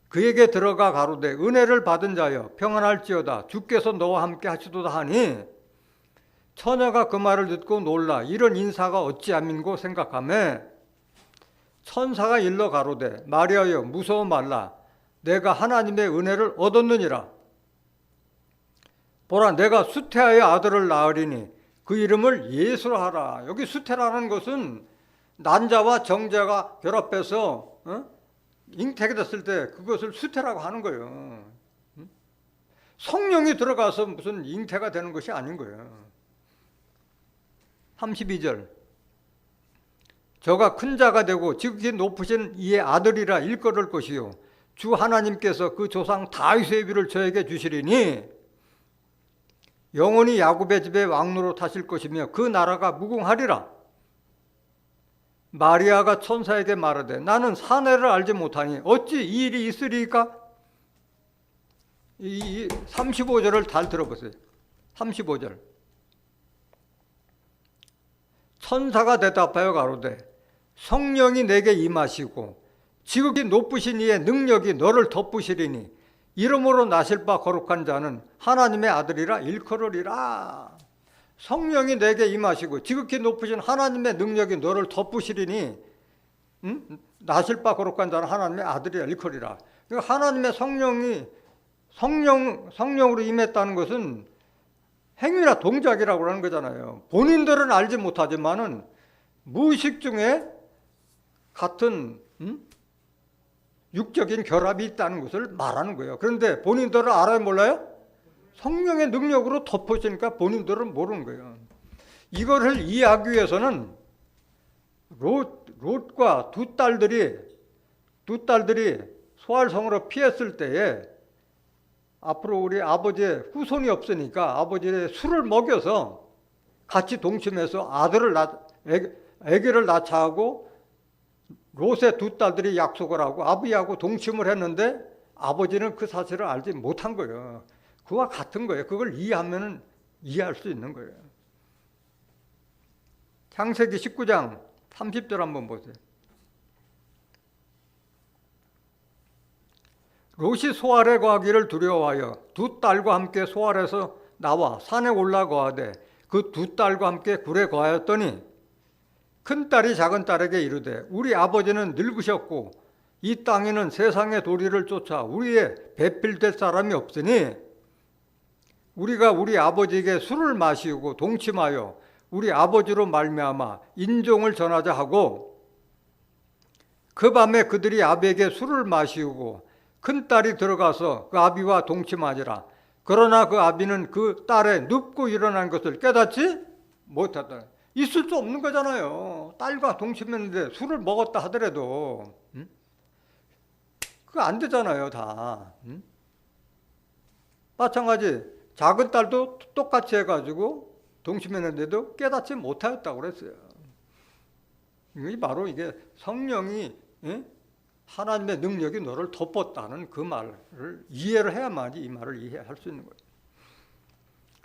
B: 그에게 들어가 가로되 은혜를 받은 자여 평안할지어다 주께서 너와 함께 하시도다 하니 처녀가 그 말을 듣고 놀라 이런 인사가 어찌함인고 생각하며 천사가 일러 가로되 마리아여 무서워 말라 내가 하나님의 은혜를 얻었느니라. 보라 내가 수태하여 아들을 낳으리니 그 이름을 예수라 하라. 여기 수태라는 것은 난자와 정자가 결합해서 잉태가 됐을 때 그것을 수태라고 하는 거예요. 성령이 들어가서 무슨 잉태가 되는 것이 아닌 거예요. 32절 저가 큰 자가 되고 지극히 높으신 이의 아들이라 일컬을 것이요 주 하나님께서 그 조상 다윗의 위를 저에게 주시리니 영원히 야곱의 집에 왕노로 타실 것이며 그 나라가 무궁하리라. 마리아가 천사에게 말하되 나는 사내를 알지 못하니 어찌 이 일이 있으리까? 이 35절을 잘 들어보세요. 35절 천사가 대답하여 가로되 성령이 내게 임하시고 지극히 높으신 이의 능력이 너를 덮으시리니 이름으로 나실 바 거룩한 자는 하나님의 아들이라 일컬으리라. 성령이 내게 임하시고 지극히 높으신 하나님의 능력이 너를 덮으시리니 나실 바 거룩한 자는 하나님의 아들이라 일컬이라. 그러니까 하나님의 성령으로 임했다는 것은 행위나 동작이라고 하는 거잖아요. 본인들은 알지 못하지만은 무의식 중에 같은 육적인 결합이 있다는 것을 말하는 거예요. 그런데 본인들은 알아요 몰라요? 성령의 능력으로 덮어지니까 본인들은 모르는 거예요. 이거를 이해하기 위해서는 롯과 두 딸들이 소알성으로 피했을 때에 앞으로 우리 아버지의 후손이 없으니까 아버지의 술을 먹여서 같이 동침해서 아기를 낳자고 롯의 두 딸들이 약속을 하고 아버지하고 동침을 했는데 아버지는 그 사실을 알지 못한 거예요. 그와 같은 거예요. 그걸 이해하면 이해할 수 있는 거예요. 창세기 19장 30절 한번 보세요. 롯이 소알에 거하기를 두려워하여 두 딸과 함께 소알에서 나와 산에 올라거하되 그 두 딸과 함께 굴에 거하였더니 큰 딸이 작은 딸에게 이르되 우리 아버지는 늙으셨고 이 땅에는 세상의 도리를 쫓아 우리의 배필될 사람이 없으니 우리가 우리 아버지에게 술을 마시고 동침하여 우리 아버지로 말미암아 인종을 전하자 하고 그 밤에 그들이 아비에게 술을 마시고 큰 딸이 들어가서 그 아비와 동침하니라. 그러나 그 아비는 그 딸의 눕고 일어난 것을 깨닫지 못했다. 있을 수 없는 거잖아요. 딸과 동침했는데 술을 먹었다 하더라도 그거 안 되잖아요 다. 마찬가지 작은 딸도 똑같이 해가지고 동침했는데도 깨닫지 못하였다고 그랬어요. 이게 바로 이게 성령이 하나님의 능력이 너를 덮었다는 그 말을 이해를 해야만이 이 말을 이해할 수 있는 거예요.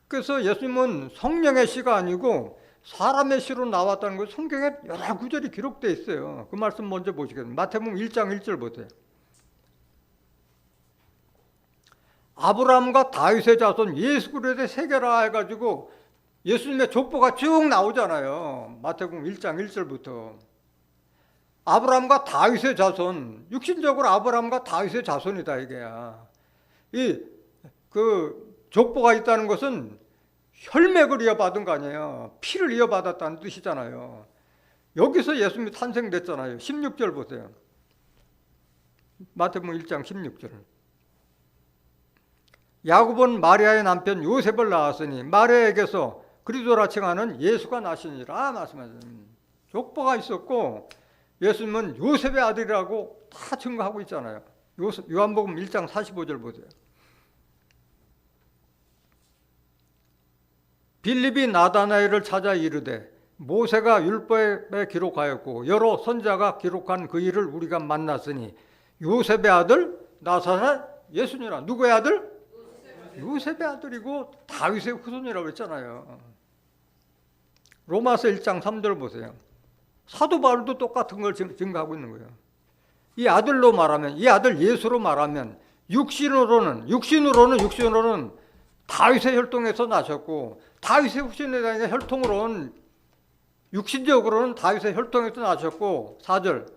B: 그래서 예수님은 성령의 씨가 아니고 사람의 씨로 나왔다는 것 성경에 여러 구절이 기록되어 있어요. 그 말씀 먼저 보시겠습니다. 마태복음 1장 1절 보세요. 아브라함과 다윗의 자손 예수 그리스도의 세계라 해가지고 예수님의 족보가 쭉 나오잖아요. 마태복음 1장 1절부터. 아브라함과 다윗의 자손, 육신적으로 아브라함과 다윗의 자손이다 이게야. 그 족보가 있다는 것은 혈맥을 이어받은 거 아니에요. 피를 이어받았다는 뜻이잖아요. 여기서 예수님이 탄생됐잖아요. 16절 보세요. 마태복음 1장 16절. 야곱은 마리아의 남편 요셉을 낳았으니 마리아에게서 그리스도라 칭하는 예수가 나시니라 말씀하셨습니다. 족보가 있었고 예수님은 요셉의 아들이라고 다 증거하고 있잖아요. 요한복음 1장 45절 보세요. 빌립이 나다나엘을 찾아 이르되 모세가 율법에 기록하였고 여러 선자가 기록한 그 일을 우리가 만났으니 요셉의 아들 나사렛 예수니라. 누구의 아들? 요셉의 아들이고 다윗의 후손이라고 했잖아요. 로마서 1장 3절 보세요. 사도 바울도 똑같은 걸 증거하고 있는 거예요. 이 아들로 말하면, 이 아들 예수로 말하면 육신으로는 다윗의 혈통에서 나셨고 다윗의 후손에 대한 혈통으로는 육신적으로는 다윗의 혈통에서 나셨고 4절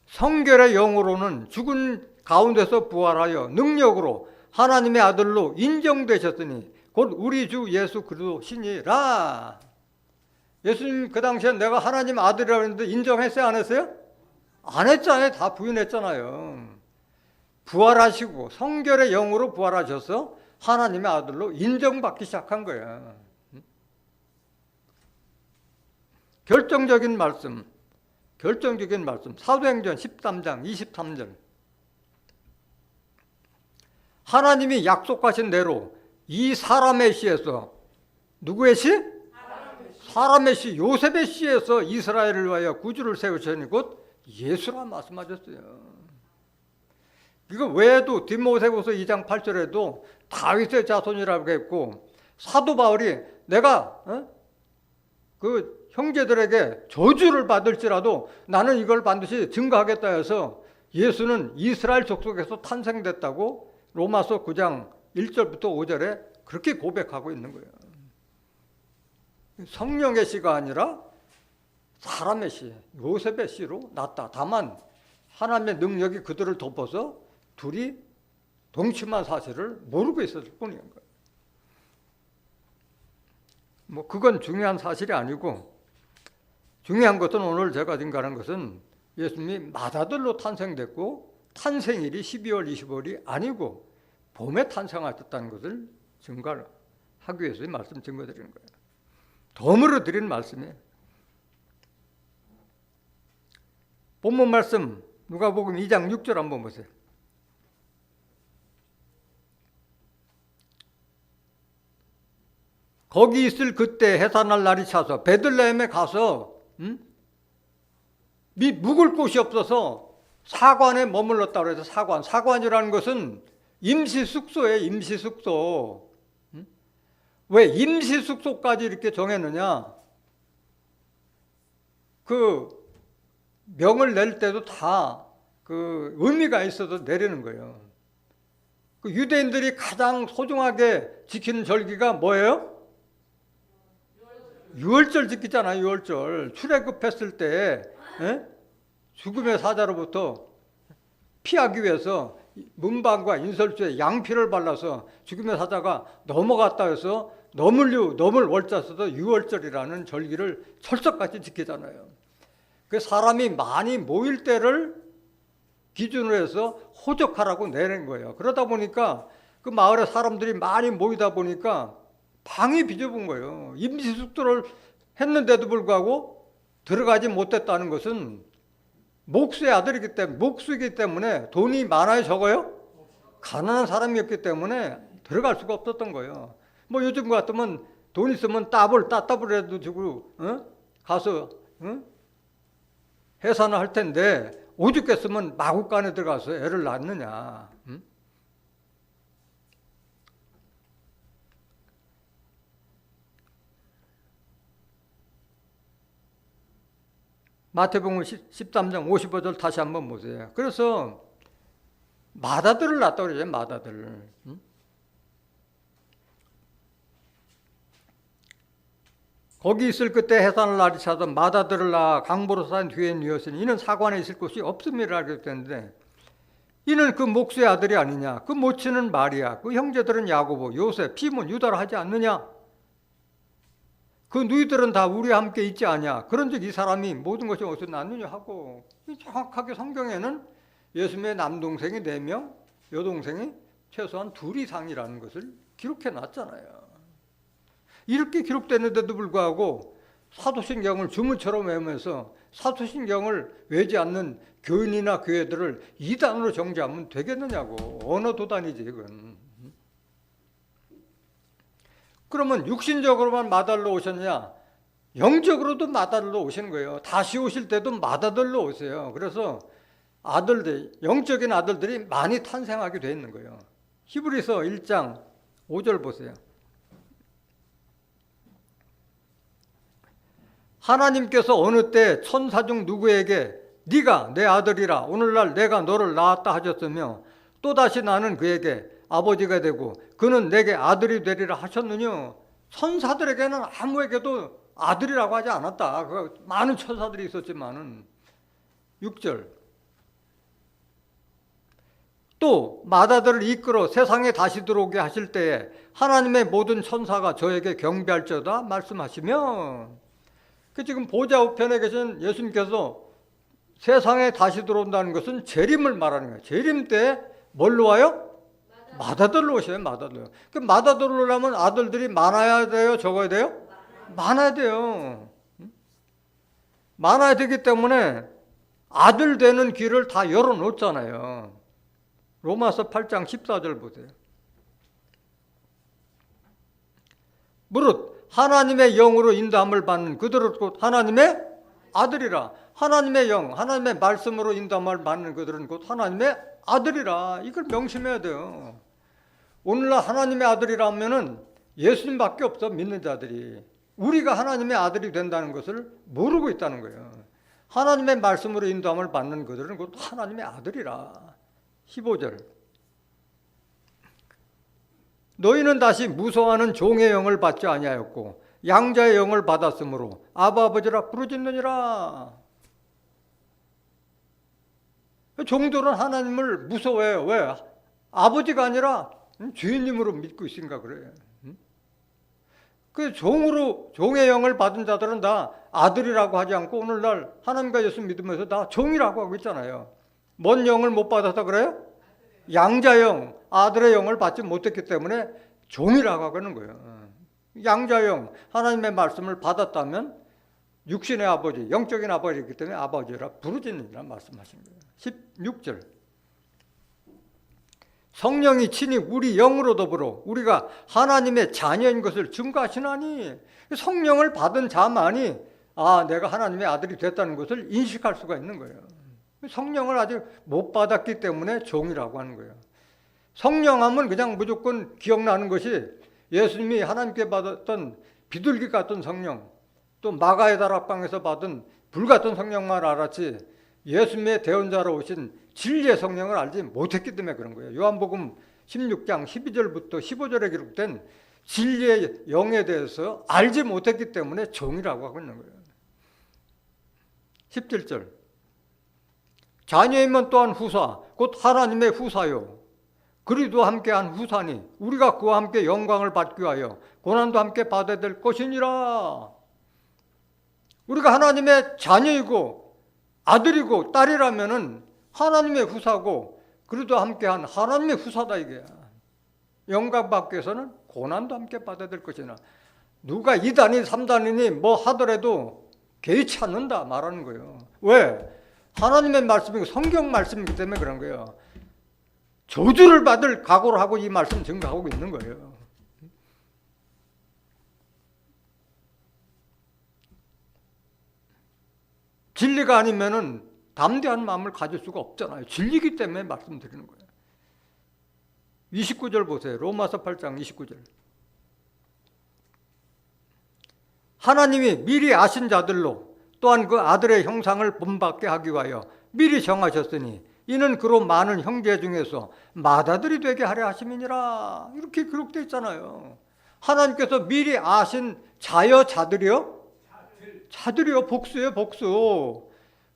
B: 성결의 영으로는 죽은 가운데서 부활하여 능력으로 하나님의 아들로 인정되셨으니 곧 우리 주 예수 그리스도시니라. 예수님 그 당시에 내가 하나님 아들이라고 했는데 인정했어요? 안 했어요? 안 했잖아요. 다 부인했잖아요. 부활하시고 성결의 영으로 부활하셔서 하나님의 아들로 인정받기 시작한 거예요. 결정적인 말씀 사도행전 13장 23절. 하나님이 약속하신 대로 이 사람의 씨에서, 누구의 씨? 사람의 씨, 요셉의 씨에서 이스라엘을 위하여 구주를 세우시니 곧 예수라 말씀하셨어요. 이거 외에도 디모데후서 2장 8절에도 다윗의 자손이라고 했고 사도 바울이 내가 그 형제들에게 저주를 받을지라도 나는 이걸 반드시 증거하겠다 해서 예수는 이스라엘 족속에서 탄생됐다고 로마서 9장 1절부터 5절에 그렇게 고백하고 있는 거예요. 성령의 씨가 아니라 사람의 씨, 요셉의 씨로 났다. 다만 하나님의 능력이 그들을 덮어서 둘이 동침한 사실을 모르고 있었을 뿐인 거예요. 뭐 그건 중요한 사실이 아니고 중요한 것은 오늘 제가 증거하는 것은 예수님이 맏아들로 탄생됐고 탄생일이 12월 25일이 아니고 봄에 탄생하셨다는 것을 증거하기 위해서 이 말씀 증거드리는 거예요. 덤으로 드리는 말씀이에요. 본문 말씀 누가복음 2장 6절 한번 보세요. 거기 있을 그때 해산할 날이 차서 베들레헴에 가서 묵을 곳이 없어서 사관에 머물렀다고 해서 사관이라는 것은 임시 숙소예요. 임시 숙소. 왜 임시 숙소까지 이렇게 정했느냐? 그 명을 낼 때도 다 그 의미가 있어서 내리는 거예요. 그 유대인들이 가장 소중하게 지키는 절기가 뭐예요? 유월절 지키잖아요. 유월절. 출애굽했을 때 죽음의 사자로부터 피하기 위해서 문방과 인설주에 양피를 발라서 죽음의 사자가 넘어갔다 해서 넘을 월자 써서 유월절이라는 절기를 철석같이 지키잖아요. 그 사람이 많이 모일 때를 기준으로 해서 호적하라고 내는 거예요. 그러다 보니까 그 마을에 사람들이 많이 모이다 보니까 방이 비좁은 거예요. 임시숙소를 했는데도 불구하고 들어가지 못했다는 것은 목수의 아들이기 때문에, 목수이기 때문에 돈이 많아요, 적어요? 가난한 사람이었기 때문에 들어갈 수가 없었던 거예요. 뭐 요즘 같으면 돈 있으면 따따블이라도 주고 가서 해산을 할 텐데 오죽했으면 마구간에 들어가서 애를 낳느냐. 마태복음 13장 55절 다시 한번 보세요. 그래서 맏아들을 낳았다고 그러죠. 맏아들을. 거기 있을 그때 해산을 나리차서 마다들을 낳아 강보로 산 뒤에 이었으니 이는 사관에 있을 곳이 없음이라 그랬는데 이는 그 목수의 아들이 아니냐? 그 모친은 마리아, 그 형제들은 야고보, 요셉, 시몬, 유다라 하지 않느냐? 그 누이들은 다 우리와 함께 있지 않냐? 그런즉 이 사람이 모든 것이 어디서 났느냐 하고 정확하게 성경에는 예수님의 남동생이 4명, 여동생이 최소한 2 이상이라는 것을 기록해 놨잖아요. 이렇게 기록됐는데도 불구하고 사도신경을 주문처럼 외우면서 사도신경을 외지 않는 교인이나 교회들을 이단으로 정죄하면 되겠느냐고. 언어 도단이지 이건. 그러면 육신적으로만 마다들로 오셨냐? 영적으로도 마다들로 오시는 거예요. 다시 오실 때도 마다들로 오세요. 그래서 아들들, 영적인 아들들이 많이 탄생하게 돼 있는 거예요. 히브리서 1장 5절 보세요. 하나님께서 어느 때 천사 중 누구에게 네가 내 아들이라 오늘날 내가 너를 낳았다 하셨으며 또다시 나는 그에게 아버지가 되고 그는 내게 아들이 되리라 하셨느냐? 천사들에게는 아무에게도 아들이라고 하지 않았다. 많은 천사들이 있었지만은 6절 또 마다들을 이끌어 세상에 다시 들어오게 하실 때에 하나님의 모든 천사가 저에게 경배할지어다 말씀하시며 지금 보좌 우편에 계신 예수님께서 세상에 다시 들어온다는 것은 재림을 말하는 거예요. 재림 때 뭘로 와요? 마다들로 오셔요. 마다들로. 그 마다들로 오려면 아들들이 많아야 돼요? 적어야 돼요? 많아야 돼요. 많아야 되기 때문에 아들 되는 길을 다 열어놓잖아요. 로마서 8장 14절 보세요. 무릇 하나님의 영으로 인도함을 받는 그들은 곧 하나님의 아들이라. 하나님의 영, 하나님의 말씀으로 인도함을 받는 그들은 곧 하나님의 아들이라. 이걸 명심해야 돼요. 오늘날 하나님의 아들이라 하면은 예수님밖에 없어, 믿는 자들이. 우리가 하나님의 아들이 된다는 것을 모르고 있다는 거예요. 하나님의 말씀으로 인도함을 받는 그들은 곧 하나님의 아들이라. 15절 너희는 다시 무서워하는 종의 영을 받지 아니하였고 양자의 영을 받았으므로 아바 아버지라 부르짖느니라. 종들은 하나님을 무서워해요. 왜? 아버지가 아니라 주인님으로 믿고 있으니까 그래요. 그 종의 영을 받은 자들은 다 아들이라고 하지 않고 오늘날 하나님과 예수 믿으면서 다 종이라고 하고 있잖아요. 뭔 영을 못 받아서 그래요? 양자영, 아들의 영을 받지 못했기 때문에 종이라고 하는 거예요. 양자영, 하나님의 말씀을 받았다면 육신의 아버지, 영적인 아버지이기 때문에 아버지라 부르짖느니라 말씀하신 거예요. 16절 성령이 친히 우리 영으로 더불어 우리가 하나님의 자녀인 것을 증거하시나니 성령을 받은 자만이 내가 하나님의 아들이 됐다는 것을 인식할 수가 있는 거예요. 성령을 아직 못 받았기 때문에 종이라고 하는 거예요. 성령하면 그냥 무조건 기억나는 것이 예수님이 하나님께 받았던 비둘기 같은 성령, 또 마가의 다락방에서 받은 불 같은 성령만 알았지 예수님의 대언자로 오신 진리의 성령을 알지 못했기 때문에 그런 거예요. 요한복음 16장 12절부터 15절에 기록된 진리의 영에 대해서 알지 못했기 때문에 종이라고 하고 있는 거예요. 17절 자녀이면 또한 후사 곧 하나님의 후사요 그리도 함께한 후사니 우리가 그와 함께 영광을 받기 위하여 고난도 함께 받아야 될 것이니라. 우리가 하나님의 자녀이고 아들이고 딸이라면은 하나님의 후사고 그리도 함께한 하나님의 후사다 이게. 영광 받기 위해서는 고난도 함께 받아야 될 것이나 누가 2단이 3단이니 뭐 하더라도 개의치 않는다 말하는 거예요. 왜? 하나님의 말씀이고 성경 말씀이기 때문에 그런 거예요. 저주를 받을 각오를 하고 이 말씀 증거하고 있는 거예요. 진리가 아니면은 담대한 마음을 가질 수가 없잖아요. 진리기 때문에 말씀드리는 거예요. 29절 보세요. 로마서 8장 29절. 하나님이 미리 아신 자들로 또한 그 아들의 형상을 본받게 하기 위하여 미리 정하셨으니 이는 그로 많은 형제 중에서 맏아들이 되게 하려 하심이니라. 이렇게 기록되어 있잖아요. 하나님께서 미리 아신 자들이요? 자들이요. 복수예요, 복수.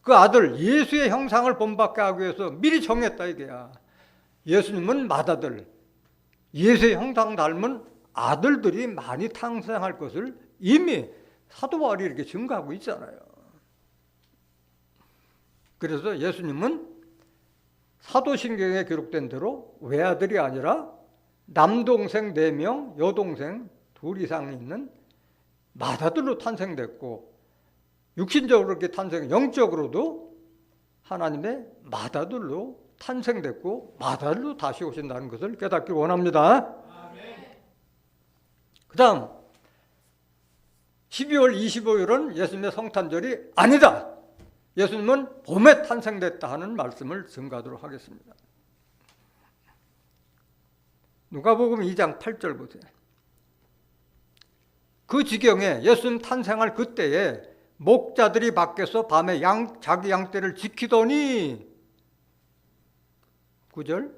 B: 그 아들 예수의 형상을 본받게 하기 위해서 미리 정했다 이게야. 예수님은 맏아들, 예수의 형상 닮은 아들들이 많이 탄생할 것을 이미 사도 바울이 이렇게 증거하고 있잖아요. 그래서 예수님은 사도신경에 기록된 대로 외아들이 아니라 남동생 4명, 여동생 2 이상 있는 맏아들로 탄생됐고, 육신적으로 그렇게 영적으로도 하나님의 맏아들로 탄생됐고 맏아들로 다시 오신다는 것을 깨닫기 원합니다. 그 다음 12월 25일은 예수님의 성탄절이 아니다. 예수님은 봄에 탄생됐다 하는 말씀을 증거하도록 하겠습니다. 누가복음 2장 8절 보세요. 그 지경에 예수님 탄생할 그때에 목자들이 밖에서 밤에 자기 양떼를 지키더니, 9절,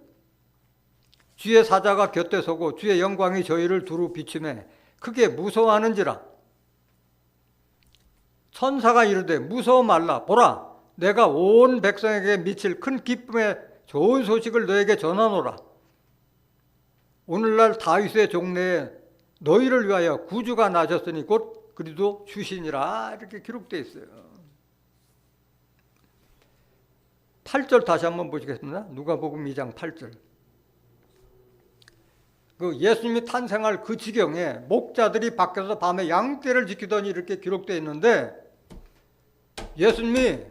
B: 주의 사자가 곁에 서고 주의 영광이 저희를 두루 비추매 크게 무서워하는지라. 천사가 이르되 무서워 말라. 보라, 내가 온 백성에게 미칠 큰 기쁨의 좋은 소식을 너에게 전하노라. 오늘날 다윗의 종래에 너희를 위하여 구주가 나셨으니 곧 그리도 주시니라. 이렇게 기록되어 있어요. 8절 다시 한번 보시겠습니다. 누가복음 2장 8절. 그 예수님이 탄생할 그 지경에 목자들이 밖에서 밤에 양떼를 지키더니 이렇게 기록되어 있는데, 예수님이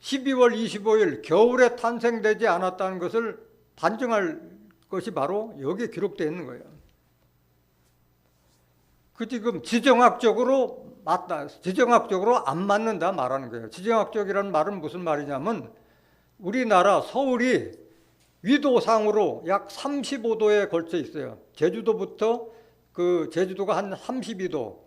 B: 12월 25일 겨울에 탄생되지 않았다는 것을 반증할 것이 바로 여기에 기록되어 있는 거예요. 그 지금 지정학적으로 맞다, 지정학적으로 안 맞는다 말하는 거예요. 지정학적이라는 말은 무슨 말이냐면, 우리나라 서울이 위도상으로 약 35도에 걸쳐 있어요. 제주도부터 제주도가 한 32도,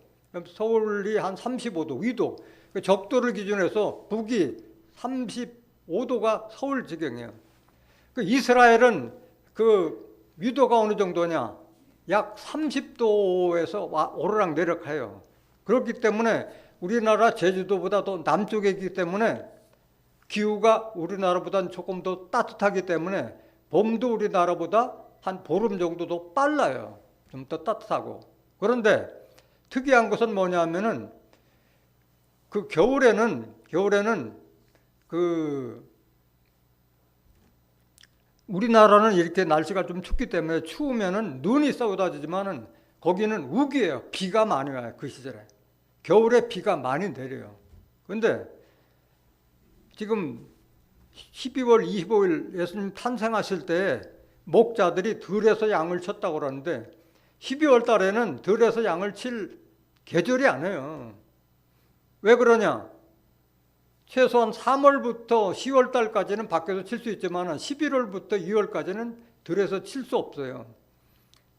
B: 서울이 한 35도, 위도. 적도를 기준으로 해서 북이 35도가 서울 지경이에요. 이스라엘은 위도가 어느 정도냐? 약 30도에서 오르락내리락해요. 그렇기 때문에 우리나라 제주도보다 더 남쪽에 있기 때문에 기후가 우리나라보다는 조금 더 따뜻하기 때문에 봄도 우리나라보다 한 보름 정도 더 빨라요. 좀 더 따뜻하고. 그런데 특이한 것은 뭐냐면은 겨울에는 우리나라는 이렇게 날씨가 좀 춥기 때문에 추우면은 눈이 쏟아지지만은 거기는 우기예요. 비가 많이 와요. 그 시절에 겨울에 비가 많이 내려요. 그런데 지금 12월 25일 예수님 탄생하실 때 목자들이 들에서 양을 쳤다고 그러는데, 12월 달에는 들에서 양을 칠 계절이 아니에요. 왜 그러냐? 최소한 3월부터 10월 달까지는 밖에서 칠 수 있지만 11월부터 2월까지는 들에서 칠 수 없어요.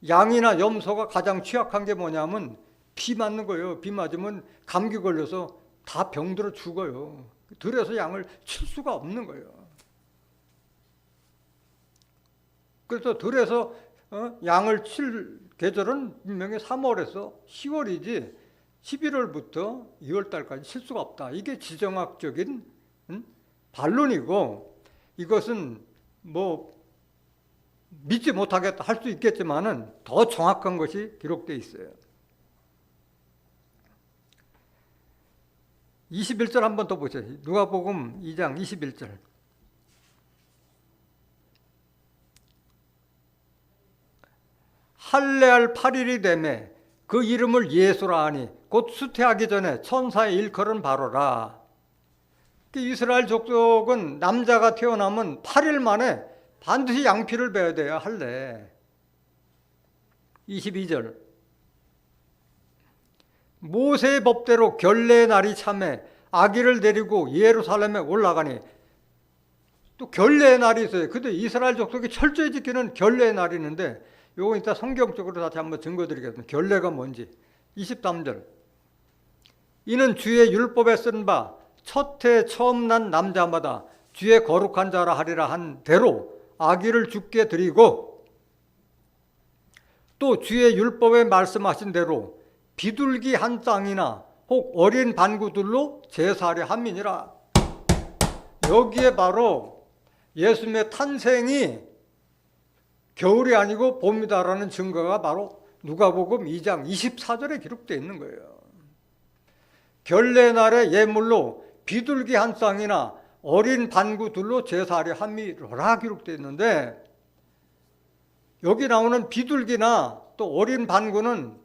B: 양이나 염소가 가장 취약한 게 뭐냐면 비 맞는 거예요. 비 맞으면 감기 걸려서 다 병들어 죽어요. 들에서 양을 칠 수가 없는 거예요. 그래서 들에서 양을 칠 계절은 분명히 3월에서 10월이지 11월부터 2월달까지 칠 수가 없다. 이게 지정학적인 반론이고, 이것은 뭐 믿지 못하겠다 할 수 있겠지만은 더 정확한 것이 기록되어 있어요. 21절 한 번 더 보세요. 누가복음 2장 21절. 할례할 8일이 되매 그 이름을 예수라 하니 곧 수태하기 전에 천사의 일컬은 바로라. 이스라엘 족속은 남자가 태어나면 8일 만에 반드시 양피를 베어야 돼요. 할례. 22절. 모세의 법대로 결례의 날이 참에 아기를 데리고 예루살렘에 올라가니, 또 결례의 날이 있어요. 근데 이스라엘 족속이 철저히 지키는 결례의 날이 있는데, 요거 이따 성경적으로 다시 한번 증거드리겠습니다. 결례가 뭔지. 23절. 이는 주의 율법에 쓴 바 첫 해 처음 난 남자마다 주의 거룩한 자라 하리라 한 대로 아기를 죽게 드리고 또 주의 율법에 말씀하신 대로 비둘기 한 쌍이나 혹 어린 반구들로 제사하려 함이니라. 여기에 바로 예수님의 탄생이 겨울이 아니고 봄이다라는 증거가 바로 누가복음 2장 24절에 기록되어 있는 거예요. 결례날의 예물로 비둘기 한 쌍이나 어린 반구들로 제사하려 함이라 기록되어 있는데, 여기 나오는 비둘기나 또 어린 반구는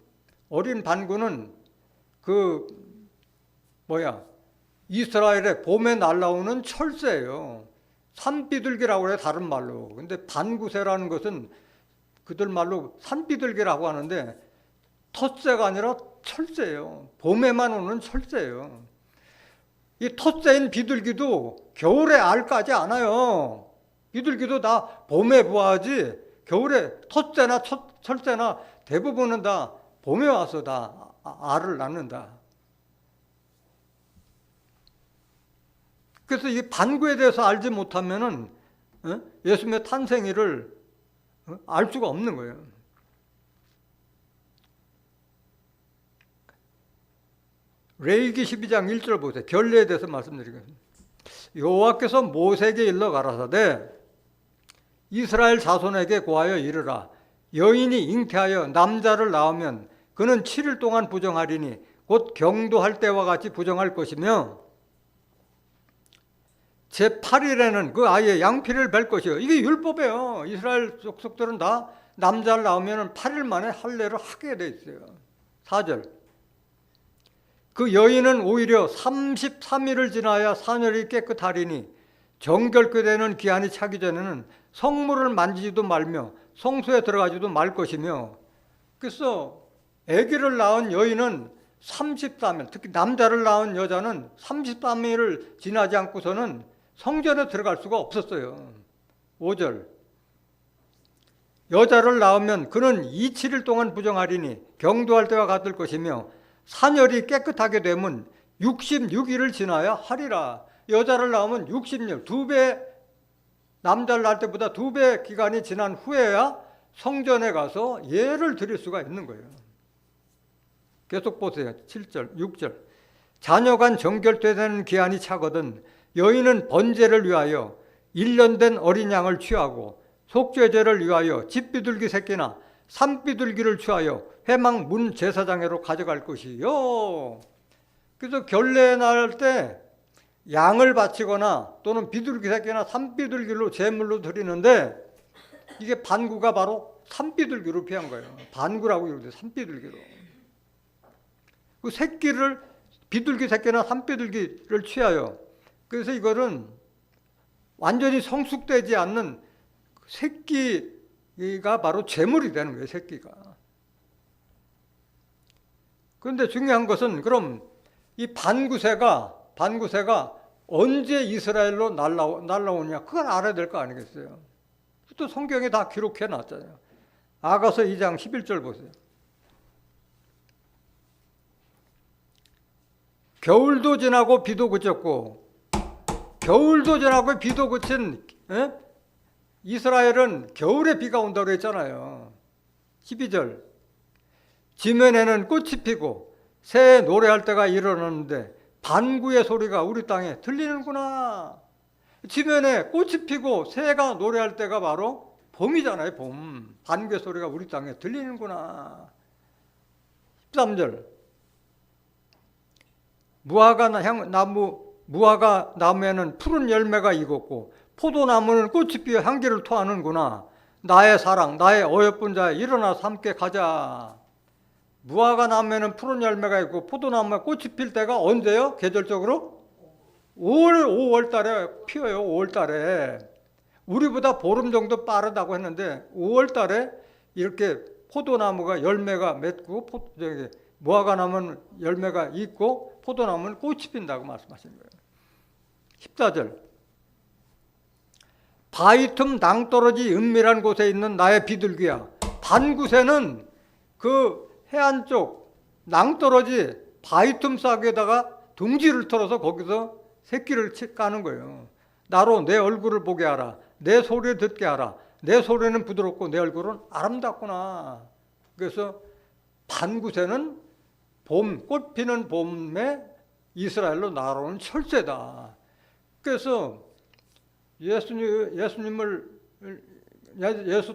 B: 이스라엘의 봄에 날아오는 철새예요. 산비둘기라고 해요, 다른 말로. 근데 반구새라는 것은 그들 말로 산비둘기라고 하는데 텃새가 아니라 철새예요. 봄에만 오는 철새예요. 이 텃새인 비둘기도 겨울에 알 까지 않아요. 비둘기도 다 봄에 부화하지, 겨울에 텃새나 철새나 대부분은 다 봄에 와서 다 알을 낳는다. 그래서 이 반구에 대해서 알지 못하면은 예수님의 탄생일을 알 수가 없는 거예요. 레위기 12장 1절 보세요. 결례에 대해서 말씀드리겠습니다. 여호와께서 모세에게 일러 가라사대 이스라엘 자손에게 고하여 이르라. 여인이 잉태하여 남자를 낳으면 그는 7일 동안 부정하리니 곧 경도할 때와 같이 부정할 것이며 제8일에는 그 아이의 양피를 벨 것이요. 이게 율법이에요. 이스라엘 족속들은 다 남자를 낳으면 8일 만에 할례를 하게 돼 있어요. 4절. 그 여인은 오히려 33일을 지나야 사녀리 깨끗하리니 정결케 되는 기한이 차기 전에는 성물을 만지지도 말며 성소에 들어가지도 말 것이며, 그래서 아기를 낳은 여인은 33일, 특히 남자를 낳은 여자는 33일을 지나지 않고서는 성전에 들어갈 수가 없었어요. 5절. 여자를 낳으면 그는 27일 동안 부정하리니 경도할 때와 같을 것이며 사녀리 깨끗하게 되면 66일을 지나야 하리라. 여자를 낳으면 60일, 2배, 남자를 낳을 때보다 2배 기간이 지난 후에야 성전에 가서 예를 드릴 수가 있는 거예요. 계속 보세요. 7절, 6절. 자녀간 정결되는 기한이 차거든 여인은 번제를 위하여 1년 된 어린 양을 취하고 속죄제를 위하여 집비둘기 새끼나 산비둘기를 취하여 회막 문 제사장으로 가져갈 것이요. 그래서 결례 날 때 양을 바치거나 또는 비둘기 새끼나 산비둘기로 제물로 드리는데, 이게 반구가 바로 산비둘기로 피한 거예요. 반구라고 이러는데 산비둘기로. 그 새끼를 비둘기 새끼나 산비둘기를 취하여, 그래서 이거는 완전히 성숙되지 않는 새끼가 바로 제물이 되는 거예요. 새끼가. 그런데 중요한 것은 그럼 이 반구새가 언제 이스라엘로 날라오냐, 그걸 알아야 될 거 아니겠어요. 또 성경에 다 기록해 놨잖아요. 아가서 2장 11절 보세요. 겨울도 지나고 비도 그쳤고, 겨울도 지나고 비도 그친 이스라엘은 겨울에 비가 온다고 했잖아요. 12절. 지면에는 꽃이 피고 새 노래할 때가 일어났는데 반구의 소리가 우리 땅에 들리는구나. 지면에 꽃이 피고 새가 노래할 때가 바로 봄이잖아요. 봄. 반구의 소리가 우리 땅에 들리는구나. 13절. 무화과 나무에는 푸른 열매가 익었고 포도나무는 꽃이 피어 향기를 토하는구나. 나의 사랑, 나의 어여쁜 자여 일어나서 함께 가자. 무화과 나무에는 푸른 열매가 있고 포도나무에 꽃이 필 때가 언제요? 계절적으로? 5월 달에 피어요. 5월 달에. 우리보다 보름 정도 빠르다고 했는데 5월 달에 이렇게 포도나무가 열매가 맺고 무화과 나무는 열매가 있고 포도나무는 꽃이 핀다고 말씀하시는 거예요. 14절. 바위 틈 낭떠러지 은밀한 곳에 있는 나의 비둘기야. 반구새는 그 해안 쪽 낭떠러지 바위 틈 싸기에다가 둥지를 털어서 거기서 새끼를 까는 거예요. 나로 내 얼굴을 보게 하라. 내 소리를 듣게 하라. 내 소리는 부드럽고 내 얼굴은 아름답구나. 그래서 반구세는 봄, 꽃 피는 봄에 이스라엘로 날아오는 철새다. 그래서 예수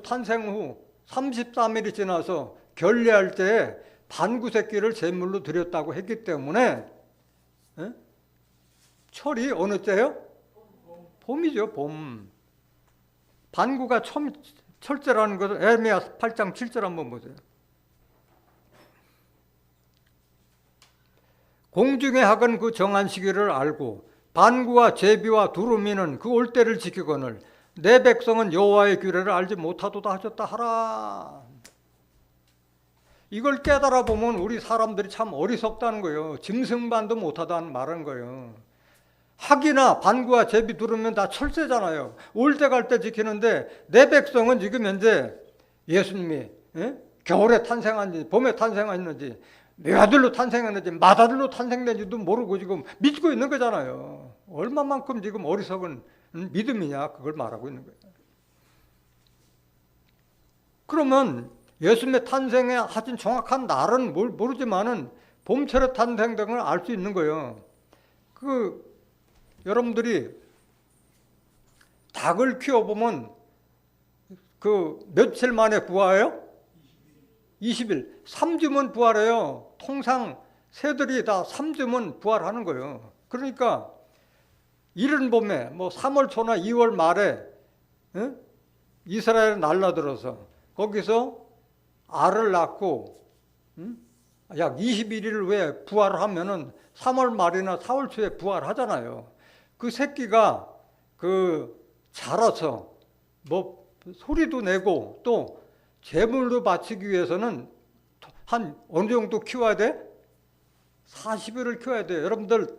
B: 탄생 후 33일이 지나서 결례할 때 반구새끼를 제물로 드렸다고 했기 때문에 철이 어느 때요? 봄이죠, 봄. 반구가 처음 철제라는 것을 에레미야 8장 7절 한번 보세요. 공중의 학은 그 정한 시기를 알고 반구와 제비와 두루미는 그 올 때를 지키거늘 내 백성은 여호와의 규례를 알지 못하도다 하셨다 하라. 이걸 깨달아 보면 우리 사람들이 참 어리석다는 거예요. 짐승반도 못하다는 말은 거예요. 학이나 반구와 제비 두르면 다 철새잖아요. 올 때 갈 때 지키는데 내 백성은 지금 현재 예수님이 겨울에 탄생한지 봄에 탄생했는지 매아들로 탄생했는지 맏아들로 탄생된지도 모르고 지금 믿고 있는 거잖아요. 얼마만큼 지금 어리석은 믿음이냐 그걸 말하고 있는 거예요. 그러면 예수님의 탄생에 하신 정확한 날은 모르지만은 봄철에 탄생된 걸 알 수 있는 거예요. 여러분들이 닭을 키워보면 며칠 만에 부화해요? 20일. 3주면 부활해요. 통상 새들이 다 3주면 부활하는 거예요. 그러니까 이른 봄에 3월 초나 2월 말에 이스라엘에 날라들어서 거기서 알을 낳고 약 21일 후에 부활을 하면은 3월 말이나 4월 초에 부활하잖아요. 그 새끼가 자라서 소리도 내고 또 제물로 바치기 위해서는 한 어느 정도 키워야 돼? 40일을 키워야 돼. 여러분들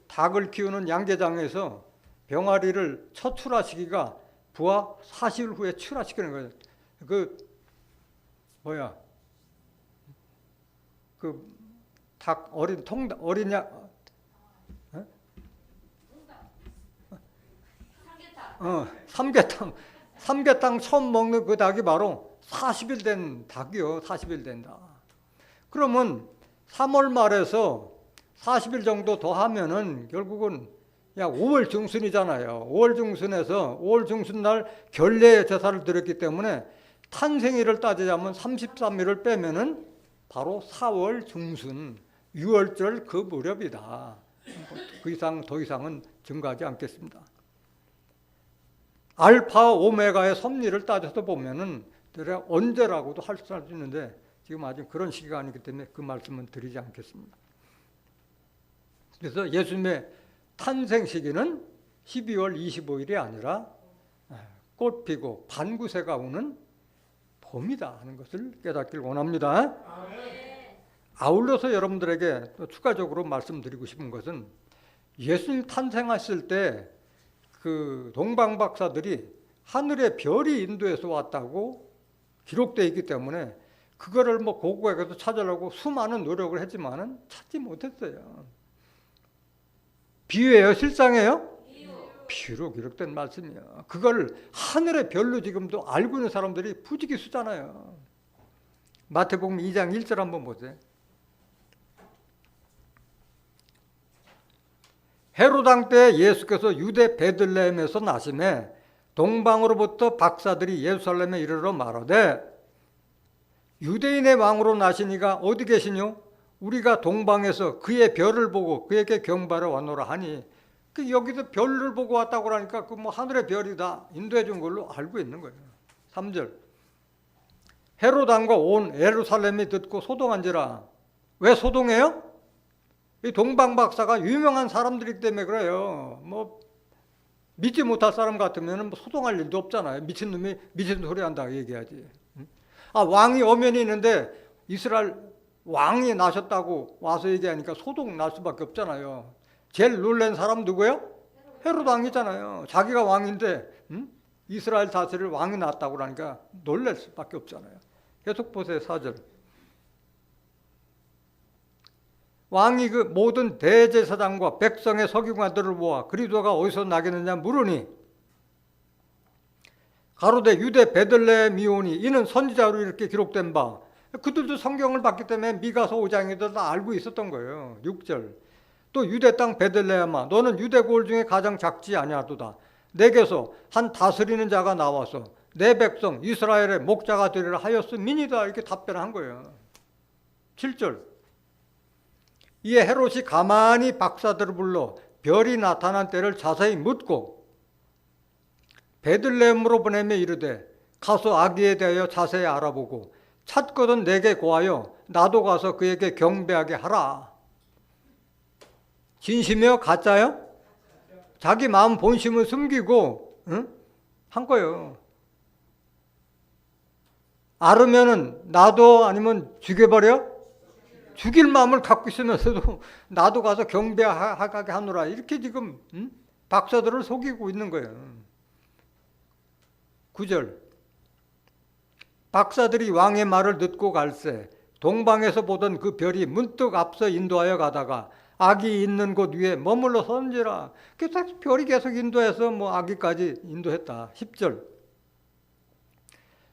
B: 닭을 키우는 양계장에서 병아리를 첫 출하시기가 부화 40일 후에 출하시키는 거예요. 닭 어린 양 삼계탕 처음 먹는 그 닭이 바로 40일 된 닭이요. 40일 된다. 그러면 3월 말에서 40일 정도 더 하면은 결국은 약 5월 중순이잖아요. 5월 중순에서 5월 중순 날 결례 제사를 드렸기 때문에 탄생일을 따지자면 33일을 빼면은 바로 4월 중순, 6월절 그 무렵이다. 더 이상은 증가하지 않겠습니다. 알파 오메가의 섭리를 따져서 보면은 언제라고도 할 수 있는데 지금 아직 그런 시기가 아니기 때문에 그 말씀은 드리지 않겠습니다. 그래서 예수님의 탄생 시기는 12월 25일이 아니라 꽃 피고 반구새가 오는 봄이다 하는 것을 깨닫길 원합니다. 아울러서 여러분들에게 또 추가적으로 말씀드리고 싶은 것은 예수님 탄생하실 때 동방 박사들이 하늘의 별이 인도에서 왔다고 기록되어 있기 때문에 그거를 고고에서 찾으려고 수많은 노력을 했지만은 찾지 못했어요. 비유예요? 실상이에요? 비유로 기록된 말씀이에요. 그걸 하늘의 별로 지금도 알고 있는 사람들이 부지기수잖아요. 마태복음 2장 1절 한번 보세요. 헤로당 때 예수께서 유대 베들레헴에서 나심에 동방으로부터 박사들이 예루살렘에 이르러 말하되 유대인의 왕으로 나시니가 어디 계시뇨? 우리가 동방에서 그의 별을 보고 그에게 경배하러 왔노라 하니 여기서 별을 보고 왔다고 하니까 하늘의 별이다 인도해 준 걸로 알고 있는 거예요. 3절 헤로당과 온 예루살렘이 듣고 소동한지라. 왜 소동해요? 이 동방 박사가 유명한 사람들이기 때문에 그래요. 믿지 못할 사람 같으면 소동할 일도 없잖아요. 미친놈이 미친 소리 한다고 얘기하지. 왕이 엄연히 있는데 이스라엘 왕이 나셨다고 와서 얘기하니까 소동 날 수밖에 없잖아요. 제일 놀란 사람 누구예요? 헤롯 왕이잖아요. 자기가 왕인데 이스라엘 다스릴 왕이 났다고 그러니까 놀랄 수밖에 없잖아요. 계속 보세요. 4절 왕이 그 모든 대제사장과 백성의 서기관들을 모아 그리스도가 어디서 나겠느냐 물으니 가로되 유대 베들레헴이오니 이는 선지자로 이렇게 기록된 바. 그들도 성경을 봤기 때문에 미가서 5장에도 다 알고 있었던 거예요. 6절. 또 유대 땅 베들레헴아 너는 유대 고을 중에 가장 작지 아니하도다. 내게서 한 다스리는 자가 나와서 내 백성 이스라엘의 목자가 되리라 하였음이니이다. 이렇게 답변한 거예요. 7절. 이에 헤롯이 가만히 박사들을 불러 별이 나타난 때를 자세히 묻고 베들레헴으로 보내며 이르되 가서 아기에 대하여 자세히 알아보고 찾거든 내게 고하여 나도 가서 그에게 경배하게 하라. 진심이요? 가짜요? 자기 마음 본심을 숨기고 한 거예요. 알으면은 나도 아니면 죽여버려? 죽일 마음을 갖고 있으면서도 나도 가서 경배하게 하노라. 이렇게 지금 박사들을 속이고 있는 거예요. 9절. 박사들이 왕의 말을 듣고 갈새 동방에서 보던 그 별이 문득 앞서 인도하여 가다가 아기 있는 곳 위에 머물러 선지라. 그래서 별이 계속 인도해서 뭐 아기까지 인도했다. 10절.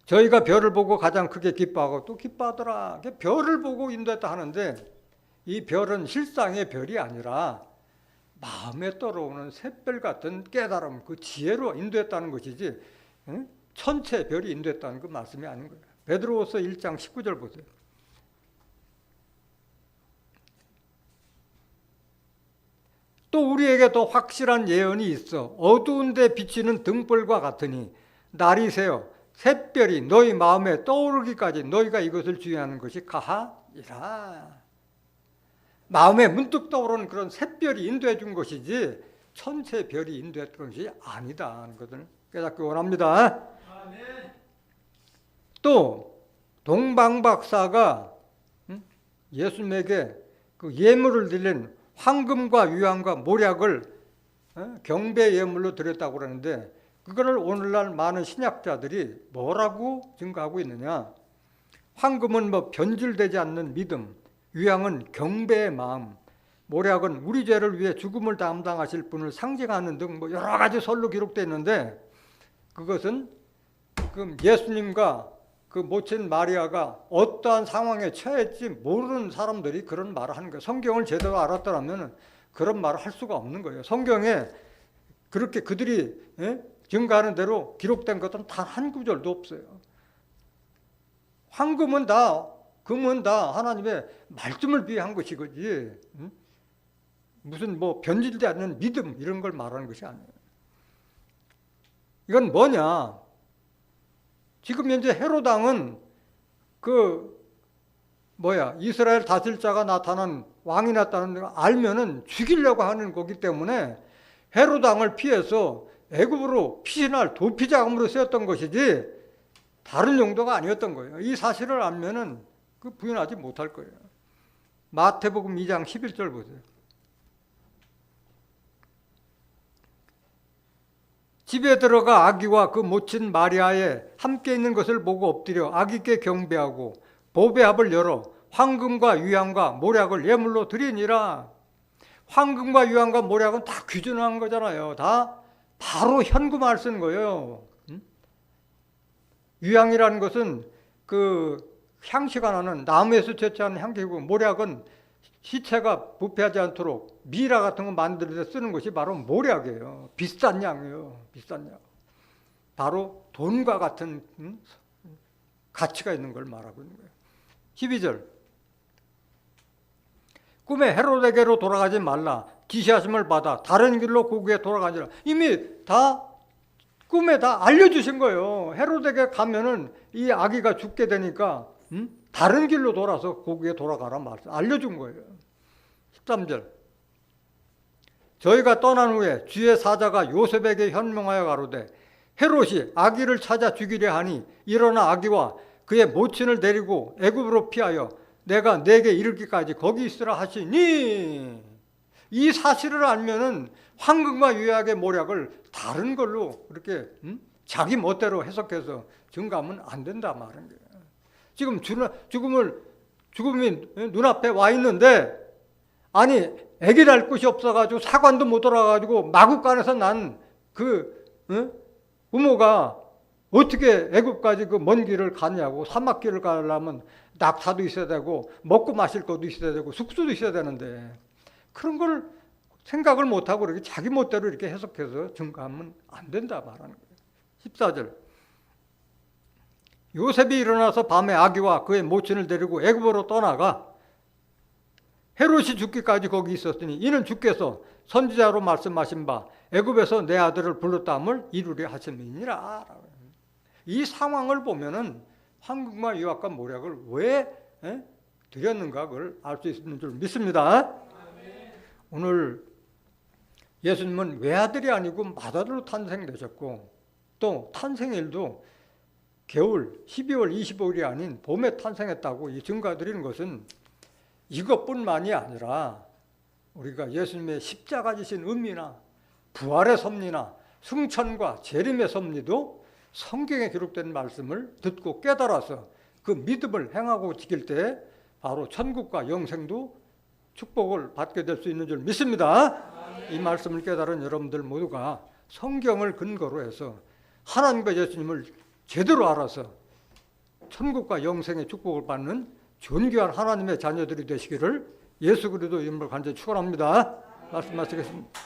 B: 저희가 별을 보고 가장 크게 기뻐하고 또 기뻐하더라. 별을 보고 인도했다 하는데 이 별은 실상의 별이 아니라 마음에 떨어오는 샛별 같은 깨달음, 그 지혜로 인도했다는 것이지 천체 별이 인도했다는 그 말씀이 아닌 거예요. 베드로후서 1장 19절 보세요. 또 우리에게 더 확실한 예언이 있어. 어두운 데 비치는 등불과 같으니 날이 새어 샛별이 너희 마음에 떠오르기까지 너희가 이것을 주의하는 것이 가하니라. 마음에 문득 떠오르는 그런 샛별이 인도해 준 것이지 천체 별이 인도했던 것이 아니다 하는 것을 깨닫기 원합니다. 또 동방박사가 예수님에게 그 예물을 드린 황금과 유황과 모략을 경배 예물로 드렸다고 그러는데 그거를 오늘날 많은 신학자들이 뭐라고 증거하고 있느냐. 황금은 뭐 변질되지 않는 믿음, 유황은 경배의 마음, 모략은 우리 죄를 위해 죽음을 담당하실 분을 상징하는 등 뭐 여러 가지 설로 기록되어 있는데 그것은 그 예수님과 그 모친 마리아가 어떠한 상황에 처했지 모르는 사람들이 그런 말을 하는 거예요. 성경을 제대로 알았더라면 그런 말을 할 수가 없는 거예요. 성경에 그렇게 그들이 증거하는 대로 기록된 것은 단 한 구절도 없어요. 황금은 다, 금은 다 하나님의 말씀을 위해 한 것이지 무슨 뭐 변질되지 않는 믿음 이런 걸 말하는 것이 아니에요. 이건 뭐냐? 지금 현재 헤롯 왕은 이스라엘 다스릴 자가 나타난 왕이 나타나는 걸 알면은 죽이려고 하는 거기 때문에 헤롯 왕을 피해서 애굽으로 피신할 도피자금으로 쓰였던 것이지 다른 용도가 아니었던 거예요. 이 사실을 알면은 그 부인하지 못할 거예요. 마태복음 2장 11절 보세요. 집에 들어가 아기와 그 모친 마리아에 함께 있는 것을 보고 엎드려 아기께 경배하고 보배합을 열어 황금과 유황과 모략을 예물로 드리니라. 황금과 유황과 모략은 다 귀중한 거잖아요. 다 바로 현금화를 쓰는 거예요. 유황이라는 것은 그 향시가 나는 나무에서 채취하는 향기고 모략은 시체가 부패하지 않도록 미라 같은 거 만들 때 쓰는 것이 바로 모략이에요. 비싼 양이에요. 비싼 양. 바로 돈과 같은 가치가 있는 걸 말하고 있는 거예요. 12절. 꿈에 헤롯에게로 돌아가지 말라. 지시하심을 받아 다른 길로 고국에 돌아가니라. 이미 다 꿈에 다 알려주신 거예요. 헤롯에게 가면은 이 아기가 죽게 되니까 다른 길로 돌아서 고국에 돌아가라 말씀 알려준 거예요. 13절. 저희가 떠난 후에 주의 사자가 요셉에게 현명하여 가로되 헤롯이 아기를 찾아 죽이려 하니 일어나 아기와 그의 모친을 데리고 애굽으로 피하여 내가 내게 이르기까지 거기 있으라 하시니. 이 사실을 알면은 황금과 유황의 모략을 다른 걸로 이렇게 자기 멋대로 해석해서 증가하면 안 된다 말은 거예요. 지금 죽음이 눈앞에 와 있는데 아니 애기 낳을 곳이 없어가지고 사관도 못 돌아가지고 마구간에서 난 그 부모가 어떻게 애굽까지 그 먼 길을 가냐고. 사막길을 가려면 낙타도 있어야 되고 먹고 마실 것도 있어야 되고 숙소도 있어야 되는데 그런 걸 생각을 못하고 이렇게 자기 멋대로 이렇게 해석해서 증거하면 안 된다 말하는 거예요. 14절. 요셉이 일어나서 밤에 아기와 그의 모친을 데리고 애굽으로 떠나가 헤롯이 죽기까지 거기 있었으니 이는 주께서 선지자로 말씀하신 바 애굽에서 내 아들을 불렀다함을 이루려 하심이니라. 이 상황을 보면은 황금과 유학과 모략을 왜 드렸는가 그걸 알 수 있는 줄 믿습니다. 오늘 예수님은 외아들이 아니고 맏아들로 탄생되셨고 또 탄생일도 겨울 12월 25일이 아닌 봄에 탄생했다고 이 증거드리는 것은 이것뿐만이 아니라 우리가 예수님의 십자가 지신 의미나 부활의 섭리나 승천과 재림의 섭리도 성경에 기록된 말씀을 듣고 깨달아서 그 믿음을 행하고 지킬 때 바로 천국과 영생도 축복을 받게 될 수 있는 줄 믿습니다. 이 말씀을 깨달은 여러분들 모두가 성경을 근거로 해서 하나님과 예수님을 제대로 알아서 천국과 영생의 축복을 받는 존귀한 하나님의 자녀들이 되시기를 예수 그리스도 이름으로 간절히 축원합니다. 말씀하시겠습니다.